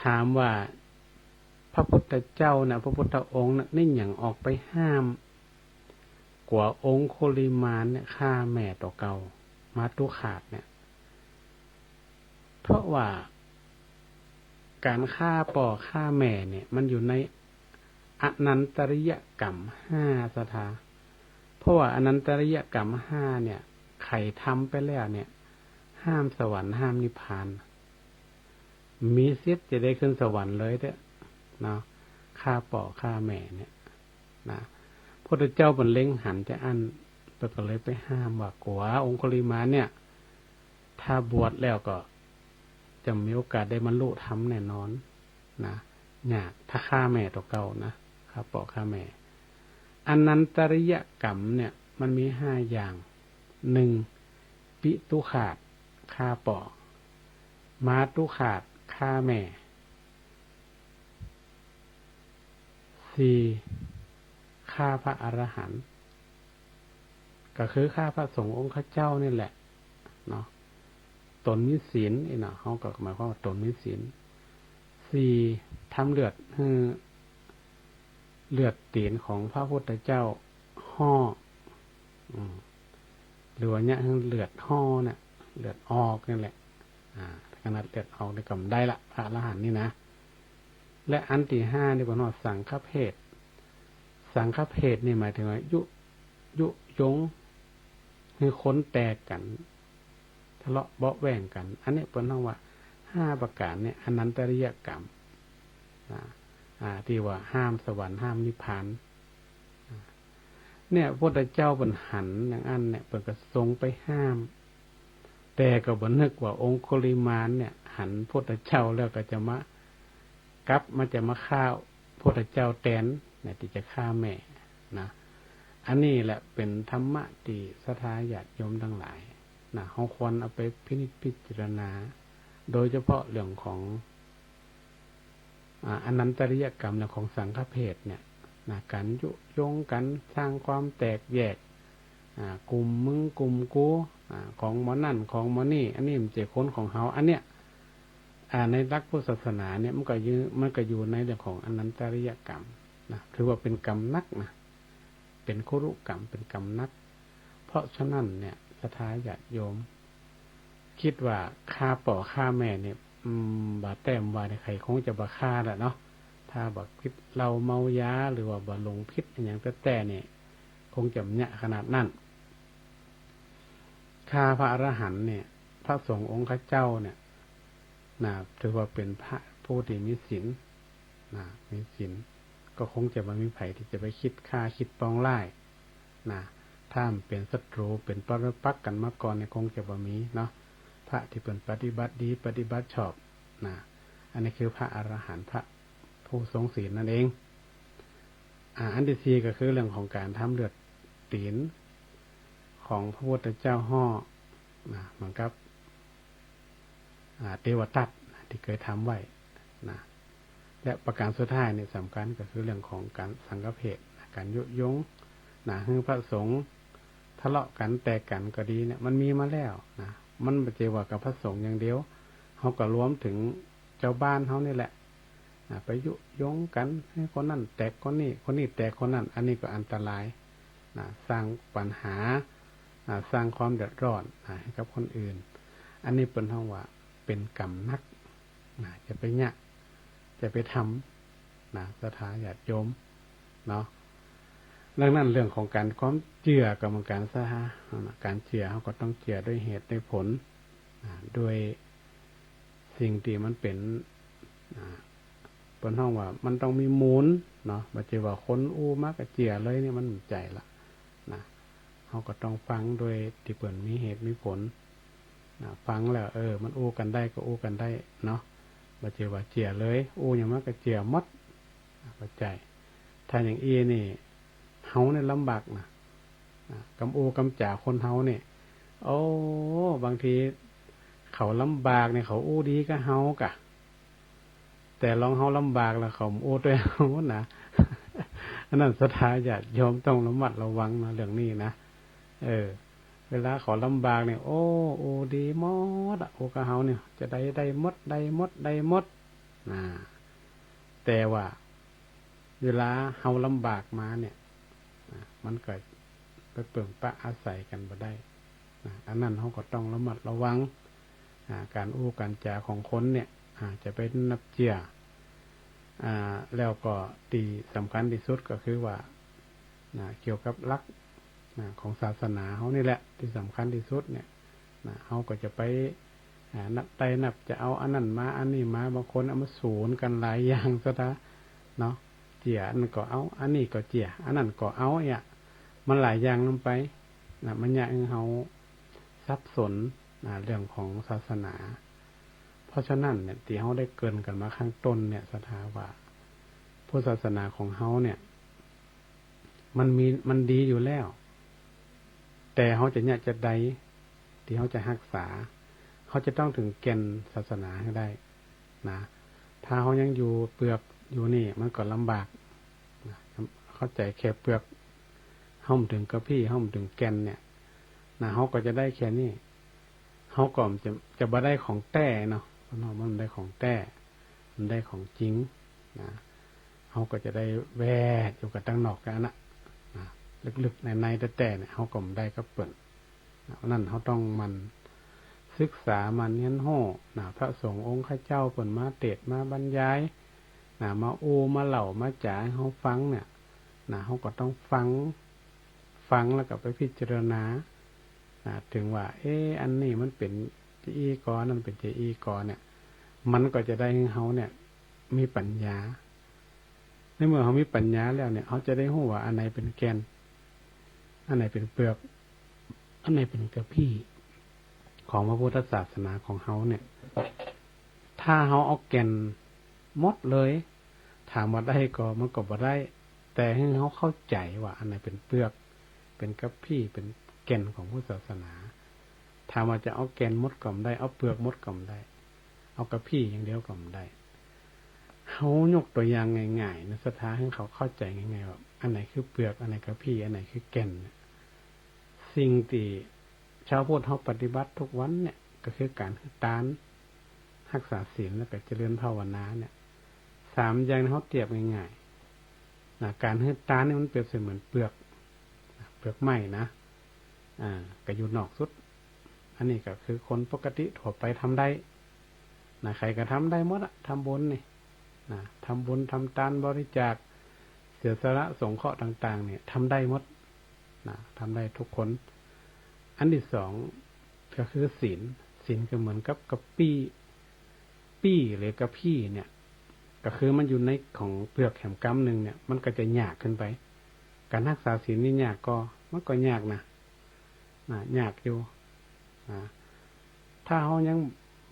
ถามว่าพระพุทธเจ้าพระพุทธองค์นี่หยังออกไปห้ามกว่าองคุลิมานเนี่ยฆ่าแม่ตัวเก่ามาตุขาดเนี่ยเพราะว่าการฆ่าป่อฆ่าแม่เนี่ยมันอยู่ในอนันตริยกรรม5สถาเพราะว่าอนันตริยกรรม5เนี่ยใครทำไปแล้วเนี่ยห้ามสวรรค์ห้ามนิพพานมีสิทธิ์จะได้ขึ้นสวรรค์เลยเด้อเนาะฆ่าป่อฆ่าแม่เนี่ยนะพระพุทธเจ้าบนเล็งหันจะอันเปิดก็เลยไปห้ามว่ากว่าองคุลิมานเนี่ยถ้าบวชแล้วก็จะมีโอกาสได้บรรลุธรรมแน่นอนนะยากถ้าฆ่าแม่ตัวเก่านะฆ่าป่อฆ่าแม่อนันตริยกรรมเนี่ยมันมี5อย่าง1ปิตุขาดฆ่าป่อมาตุขาดฆ่าแม่4ฆ่าพระอรหันต์ก็คือฆ่าพระสงฆ์องค์เจ้านี่แหละเนาะตนมีศีลเนาะเขาก็หมายความว่าตนมีศีล4ทำเลือดตีนของพระพุทธเจ้าห่อหรือว่าเนี่ยเลือดห่อเนี่ยเลือดออกนี่แหละขนาดเลือดออกได้ก็ได้ละพระอรหันต์นี่นะและอันที่5นี่เป็นว่าสังฆเพศสังฆเพศนี่หมายถึงว่ายุยงให้คนแตกกันทะเลาะเบาะแว้งกันอันนี้เป็นว่า5ประการเนี่ยอนันตริยกรรมที่ว่าห้ามสวรรค์ห้ามนิพพานเนี่ยพระพุทธเจ้าบนหันอย่างอันเนี่ยเปิดกระทรงไปห้ามแต่ก็บ่นึกว่าองคุลิมานเนี่ยหันพระพุทธเจ้าแล้วก็จะจะมาฆ่าพระพุทธเจ้าแทนเนี่ยที่จะฆ่าแม่นะอันนี้แหละเป็นธรรมะที่ศรัทธาญาติโยมทั้งหลายนะเฮาควรเอาไปพินิจพิจารณาโดยเฉพาะเรื่องของอนันตริยกรรมของสังฆเพศเนี่ยนะการยุยงกันสร้างความแตกแยกกลุ่มมึงกลุ่มกูของหมอนั่นของหมอนี่อันนี้มันเจคนของเฮาอันเนี้ยในหลักพุทธศาสนาเนี่ยมันก็อยู่ในเรื่องของอนันตริยกรรมนะถือว่าเป็นกรรมนักนะเป็นคุรุกรรมเป็นกรรมนักเพราะฉะนั้นเนี่ยศรัทธาญาติโยมคิดว่าฆ่าป่อฆ่าแม่เนี่ยบาแต้มว่าใครคงจะบ่ฆ่าแหละเนาะถ้าบ่พิษเราเมายาหรือว่าบ่ลงพิษอย่างแต่เนี่ยคงจะเนี่ยขนาดนั้นฆ่าพระอรหันต์เนี่ยพระสงฆ์องค์เจ้าเนี่ยถือว่าเป็นพระผู้ที่มีศีลมีศีลก็คงจะบ่มีไผที่จะไปคิดฆ่าคิดปองร้ายถ้าเป็นศัตรูเป็นปรปักษ์กันมาก่อนเนี่ยคงจะบ่มีเนาะพระที่เป็นปฏิบัติดีปฏิบัติชอบอันนี้คือพระอรหันต์พระผู้ทรงศีลนั่นเองอันที่4ก็คือเรื่องของการทำเลือดตีนของพระพุทธเจ้าห่อเหมือนกับเทวทัตที่เคยทำไว้และประการสุดท้ายเนี่ยสำคัญก็คือเรื่องของการสังฆเพศการยุยงให้พระสงฆ์ทะเลาะกันแตกกันก็ดีเนี่ยมันมีมาแล้วมันไม่ใช่ว่ากับพระสงฆ์อย่างเดียวเขาก็รวมถึงเจ้าบ้านเขานี่แหละไปยุยงกันให้คนนั้นแตกคนนี้แตกคนนั้นอันนี้ก็อันตรายสร้างปัญหาสร้างความเดือดร้อนให้กับคนอื่นอันนี้เป็นห้องว่าเป็นกรรมนักจะไปเนี่ยจะไปทำศรัทธาญาติโยมเนาะดังนั้นเรื่องของการความเชื่อกับการศรัทธาการเชื่อเขาก็ต้องเชื่อด้วยเหตุด้วยผลด้วยสิ่งที่มันเป็นบนห้องว่ามันต้องมีมูลเนาะบ่ใช่ว่าคนอู้มากกับเชื่อเลยนี่มันใจละเขาก็ต้องฟังโดยที่เปิ่นมีเหตุมีผลฟังแล้วมันอู้กันได้ก็อู้กันได้เนาะ บ่เจียว่าเจียเลยอู้หยังมันก็เจียหมดเข้าใจถ้าอย่างนี่เฮาเนี่ยลำบากนะกำอูกำจ่าคนเฮาเนี่ยโอ้บางทีเขาลำบากเนี่ยเขาอู้ดีก็เฮากะแต่ลองเฮาลำบากแล้วเขาอู้ด้วยเฮานะอันนั้นศรัทธาญาติโยมต้องระมัดระวังนะเรื่องนี้นะเวลาเขาลำบากเนี่ยโอ้ดีหมดโอ้ก็เฮาเนี่ยจะได้หมดนะแต่ว่าเวลาเฮาลำบากมาเนี่ยมันเกิดไปเปิ่งปะอาศัยกันบ่ได้อันนั้นเฮาก็ต้องระมัดระวังการอู้การจาของคนเนี่ยจะไปนับเจียแล้วก็ตีสำคัญที่สุดก็คือว่าเกี่ยวกับหลักของศาสนาเฮานี่แหละที่สำคัญที่สุดเนี่ยเฮาก็จะไปนับจะเอาอันนั้นมาอันนี้มาบางคนเอามาสูนกันหลายอย่างซะนะเนาะเจียอันก็เอาอันนี้ก็เจียอันนั้นก็เอาเนี่ยมันหลายอย่างลงไปมันอยากให้เฮาสับสนเรื่องของศาสนาเพราะฉะนั้นเนี่ยที่เฮาได้เกินกันมาข้างต้นเนี่ยศรัทธาว่าพุทธศาสนาของเฮาเนี่ยมันดีอยู่แล้วแต่เฮาจะเนี่ยจะใดที่เฮาจะรักษาเขาจะต้องถึงแก่นศาสนาให้ได้นะถ้าเฮายังอยู่เปลือกอยู่นี่มันก็ลำบากเข้าใจแค่เปลือกเฮาถึงกระพี่เฮาถึงแก่นเนี่ยนะเฮาก็จะได้แค่นี้เฮาก็จะบ่ได้ของแท้เนาะมันได้ของแท้มันได้ของจริงนะเฮาก็จะได้แวดอยู่กับตั้งนอกกันนะลึกๆในแต่เนี่ยเฮาก็บ่ได้ก็เปิ้นนั่นเฮาต้องมันศึกษามันเรียนรู้พระสงฆ์องค์ข้าเจ้าเพิ่นมาเทศน์มาบรรยายมาโอมาเล่ามาจ๋าให้เฮาฟังเนี่ยเฮาก็ต้องฟังแล้วก็ไปพิจารณาถึงว่าอันนี้มันเป็นจีอีกอนั่นเป็นจีอีกอเนี่ยมันก็จะได้ให้เฮาเนี่ยมีปัญญาในเมื่อเฮามีปัญญาแล้วเนี่ยเฮาจะได้รู้ว่าอันไหนเป็นแกนอันไหนเป็นเปลือกอันไหนเป็นกระพี้ของพระพุทธศาสนาของเฮาเนี่ยถ้าเฮาเอาแก่นหมดเลยถามว่าได้ก็มันก็บ่ได้แต่ให้เฮาเข้าใจว่าอันไหนเป็นเปลือกเป็นกระพี้เป็นแก่นของพุทธศาสนาถามว่าจะเอาแก่นหมดก็บ่ได้เอาเปลือกหมดก็บ่ได้เอากระพี้อย่างเดียวก็บ่ได้เฮายกตัวอย่างง่ายๆนะศรัทธาให้เขาเข้าใจง่ายๆว่าอันไหนคือเปลือกอันไหนกระพี้อันไหนคือแก่นสิ่งที่ชาวพุทธเฮาปฏิบัติทุกวันเนี่ยก็คือการทานรักษาศีลแล้วก็เจริญภาวนาเนี่ย3อย่างเฮาเปรียบง่ายๆการให้ทานนี่มันเปรียบเสมือนเปลือกไม้นะก็อยู่นอกสุดอันนี้ก็คือคนปกติทั่วไปทำได้ใครก็ทำได้หมดทำบุญนี่ทำบุญทำทานบริจาคเสียสละสงเคราะห์ต่างๆเนี่ยทำได้หมดทำได้ทุกคนอันที่สองก็คือศีลก็เหมือนกับกระปี้หรือกระพี่เนี่ยก็คือมันอยู่ในของเปลือกแหมกำหนึ่งเนี่ยมันก็จะยากขึ้นไปการรักษาศีลนี่ยากก็มันก็ยากนะยากอยู่ถ้าเขายัง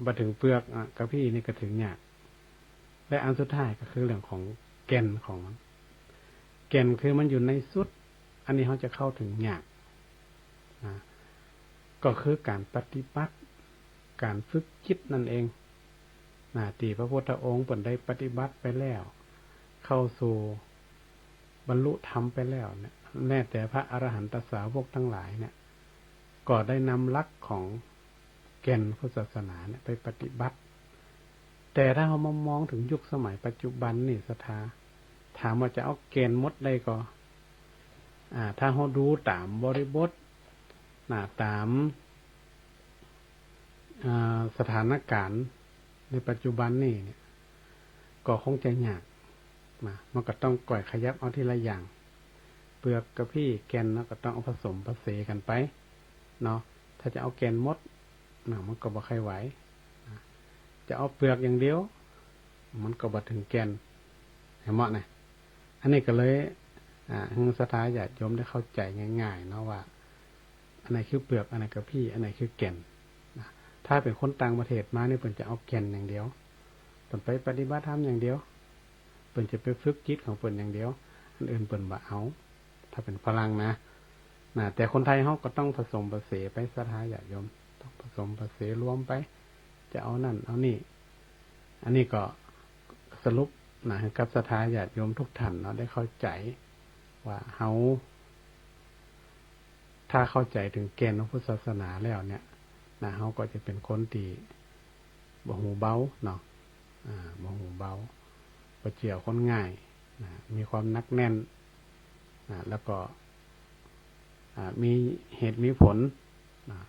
บ่ถึงเปลือกกระพี่นี่ก็ถึงยากและอันสุดท้ายก็คือเรื่องของแก่นของมันแก่นคือมันอยู่ในสุดอันนี้เขาจะเข้าถึงยากก็คือการปฏิบัติการฝึกจิตนั่นเองที่พระพุทธองค์เปิ่นได้ปฏิบัติไปแล้วเข้าสู่บรรลุธรรมไปแล้วเนี่ยแม้แต่พระอรหันตสาวกทั้งหลายเนี่ยก็ได้นำหลักของแก่นพุทธศาสนาเนี่ยไปปฏิบัติแต่ถ้าเรามองถึงยุคสมัยปัจจุบันนี่ศรัทธาถามว่าจะเอาแก่นหมดได้ก็ถ้าเราดูตามบริบทตามสถานการณ์ในปัจจุบันนี่เนี่ยก็คงจะยากมันก็ต้องก่อยขยับเอาทีละอย่างเปลือกกระพี่แกนก็ต้องเอาผสมผสมกันไปเนาะถ้าจะเอาแกนหมดมันก็บ่ค่อยไหวจะเอาเปลือกอย่างเดียวมันก็บ่ถึงแกนเห็นมั้ยนะอันนี้ก็เลยให้ศรัทธาญาติโยมได้เข้าใจง่ายๆเนาะว่าอันไหนคือเปลือกอันไหนกระพี่อันไหนคือแก่นถ้าเป็นคนต่างประเทศมาเนี่ยเพิ่นจะเอาแก่นอย่างเดียว เปิ่นไปปฏิบัติธรรมอย่างเดียวเปิ่นจะไปฝึกจิตของเปิ่นอย่างเดียวอันอื่นเปิ่นบ่เอาถ้าเป็นฝรั่งนะแต่คนไทยเฮาก็ต้องผสมผสานไปศรัทธาญาติโยมต้องผสมผสานรวมไปจะเอานั่นเอานี่อันนี้ก็สรุปให้กับศรัทธาญาติโยมทุกท่านเนาะได้เข้าใจว่าเฮาถ้าเข้าใจถึงแกนของพุทธศาสนาแล้วเนี่ยเฮาก็จะเป็นคนที่บ่หูเบาเนาะบ่หูเบาบ่เจียวคนง่ายมีความนักแน่นแล้วก็มีเหตุมีผล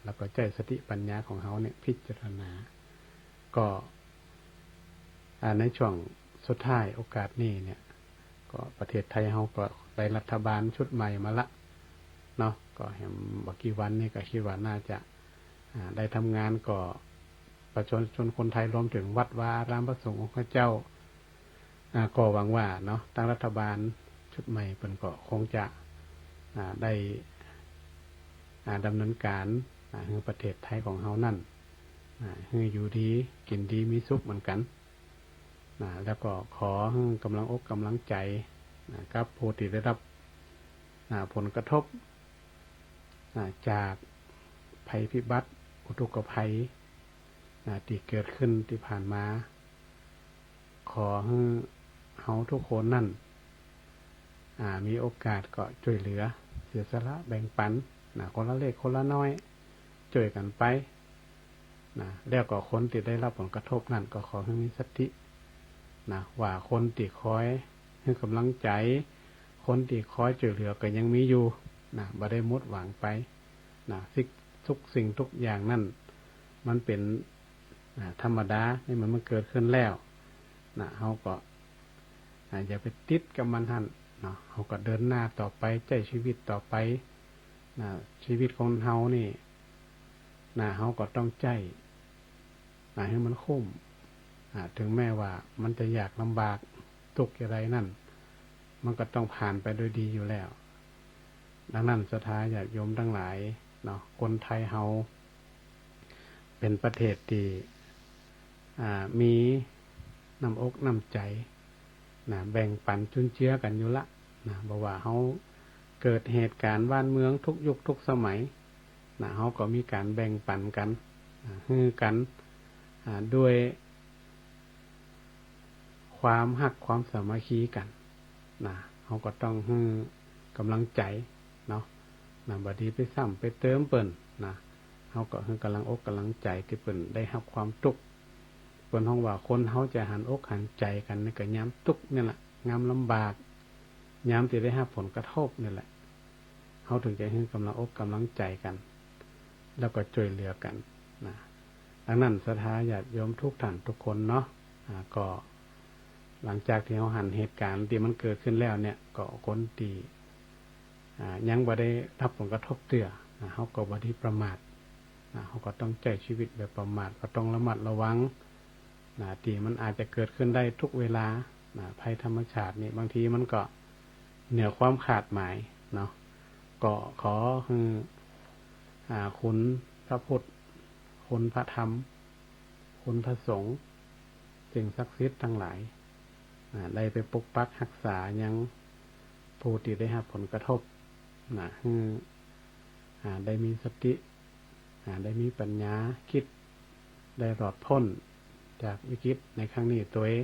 แล้วก็ใจสติปัญญาของเฮาเนี่ยพิจารณาก็ในช่วงสุดท้ายโอกาสนี้เนี่ยก็ประเทศไทยเฮาก็ได้รัฐบาลชุดใหม่มาละเนาะก็เห็นบ่กี่วันนี้ก็คิดว่าน่าจะได้ทำงานก็ประชาชนคนไทยรวมถึงวัดวาอารามพระสงฆ์ของพระเจ้าก็หวังว่าเนาะทางรัฐบาลชุดใหม่เพิ่นก็คงจะได้ดำเนินการให้ประเทศไทยของเฮานั่นให้อยู่ดีกินดีมีสุขเหมือนกันแล้วก็ขอให้กำลังอกกำลังใจกับผู้ที่ได้รับผลกระทบจากภัยพิบัติอุทกภัยที่เกิดขึ้นที่ผ่านมาขอให้เฮาทุกคนนั่นมีโอกาสก็ช่วยเหลือเสียสละแบ่งปันคนละเล็กคนละน้อยช่วยกันไปแล้วก็คนที่ได้รับผลกระทบนั่นก็ขอให้มีสติว่าคนที่คอยให้กำลังใจคนที่คอยช่วยเหลือก็ยังมีอยู่บ่ได้หมดหวังไปทุกสิ่งทุกอย่างนั่นมันเป็นธรรมดานี่มันเกิดขึ้นแล้วเฮาก็อย่าไปติดกับมันหั่นเฮาก็เดินหน้าต่อไปใช้ชีวิตต่อไปชีวิตของเฮานี่เฮาก็ต้องใจให้มันคุ้มถึงแม้ว่ามันจะยากลำบากทุกข์อย่างไรนั่นมันก็ต้องผ่านไปโดยดีอยู่แล้วดังนั้นศรัทธาญาติโยมทั้งหลายคนไทยเฮาเป็นประเทศที่มีน้ำอกน้ำใจแบ่งปันจุนเจือกันอยู่ละบ่ว่าเฮาเกิดเหตุการณ์บ้านเมืองทุกยุคทุกสมัยเฮาก็มีการแบ่งปันกันฮือกันด้วยความฮักความสามัคคีกันเฮาก็ต้องฮือกำลังใจเนาะบ่ดีไปซ้ำไปเติมเปิ้นเฮาก็ฮือกำลังอกกำลังใจที่เปิ้นได้รับความทุกข์เปิ้นฮ้องว่าคนเฮาจะหันอกหันใจกันนี่ก็ยามทุกข์นี่แหละยามลำบากยามที่ได้รับผลกระทบนี่แหละเฮาถึงจะฮือกำลังอกกำลังใจกันแล้วก็ช่วยเหลือกันดังนั้นศรัทธาญาติโยมทุกท่านทุกคนเนาะก็หลังจากที่เฮาหันเหตุการณ์ที่มันเกิดขึ้นแล้วเนี่ยก็คนที่ยังบ่ได้รับผลกระทบเตื้อเฮาก็บ่ได้ประมาทเฮาก็ต้องใช้ชีวิตแบบประมาทก็ต้องระมัดระวังที่มันอาจจะเกิดขึ้นได้ทุกเวลาภัยธรรมชาตินี่บางทีมันก็เหนือความคาดหมายเนาะก็ขอคุณพระพุทธคุณพระธรรมคุณพระสงฆ์สิ่งศักดิ์สิทธิ์ทั้งหลายได้ไปปกปักรักษายังผู้ที่ได้รับผลกระทบได้มีสติได้มีปัญญาคิดได้รอดพ้นจากวิกฤตในครั้งนี้ตัวเอง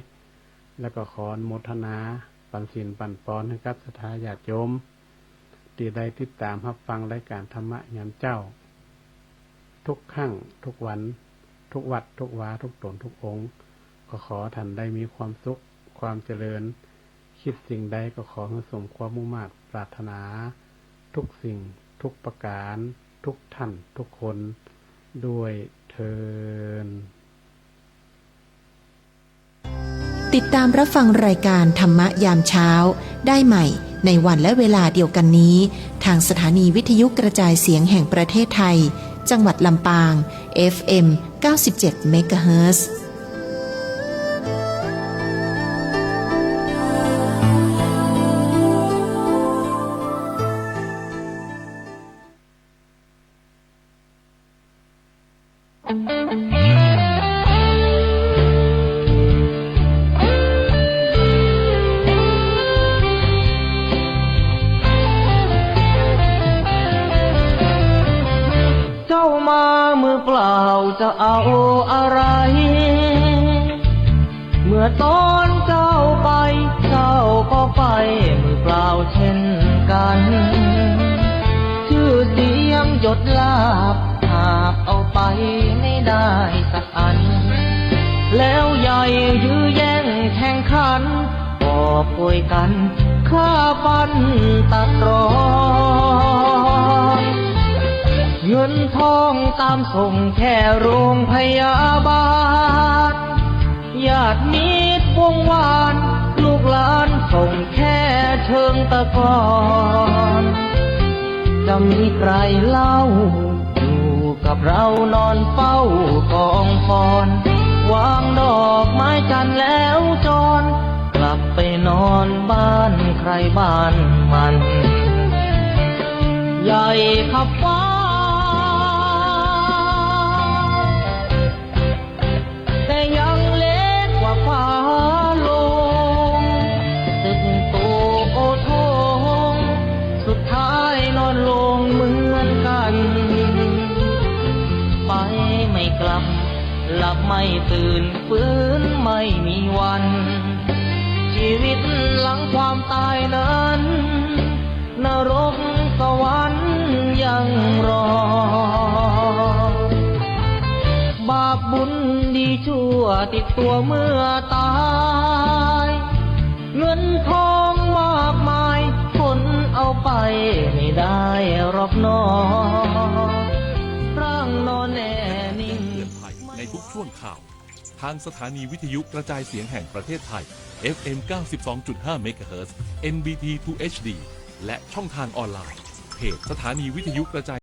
แล้วก็ขออนุโมทนาปันศีลปันปอนให้กับศรัทธาญาติโยมที่ได้ติดตามรับฟังรายการธรรมะยามเจ้าทุกครั้งทุกวันทุกวัดทุกวาทุกตนทุกองค์ก็ขอท่านได้มีความสุขความเจริญคิดสิ่งใดก็ขอให้สมความมุ่งมั่นปรารถนาทุกสิ่งทุกประการทุกท่านทุกคนด้วยเทินติดตามรับฟังรายการธรรมะยามเช้าได้ใหม่ในวันและเวลาเดียวกันนี้ทางสถานีวิทยุกระจายเสียงแห่งประเทศไทยจังหวัดลำปาง FM 97 เมกะเฮิรตซ์ จะเอาอะไร เมื่อตอนเจ้าไปเจ้าก็ไปมือเปล่าเช่นกัน ชื่อเสียงหยดลาบหากเอาไปไม่ได้สักอัน แล้วใหญ่ยื้อแย่งแข่งขันก็ป่วยกันฆ่าฟันตัดรอนเงินทองตามส่งแค่โรงพยาบาลญาติมิตรวงวานลูกหลานส่งแค่เชิงตะกอนจะมีใครเล่าอยู่กับเรานอนเฝ้ากองฟอนวางดอกไม้จันทร์แล้วจรกลับไปนอนบ้านใครบ้านมันใหญ่ขับฟ้าแต่ยังเล็กกว่าฟ้าลงตึกโตโอทงสุดท้ายนอนลงเหมือนกันไปไม่กลับหลับไม่ตื่นฟื้นไม่มีวันชีวิตหลังความตายนั้นนรกสวรรค์ยังรอบาปบุญดีชั่วติดตัวเมื่อตายเงินทองมากมายคนเอาไปไม่ได้หรอกน้อร่างนอนแน่นิ่ง เตือนภัยในทุกช่วงข่าว ทางสถานีวิทยุกระจายเสียงแห่งประเทศไทย FM 92.5 MHz NBT 2 HD และช่องทางออนไลน์เพจสถานีวิทยุกระจาย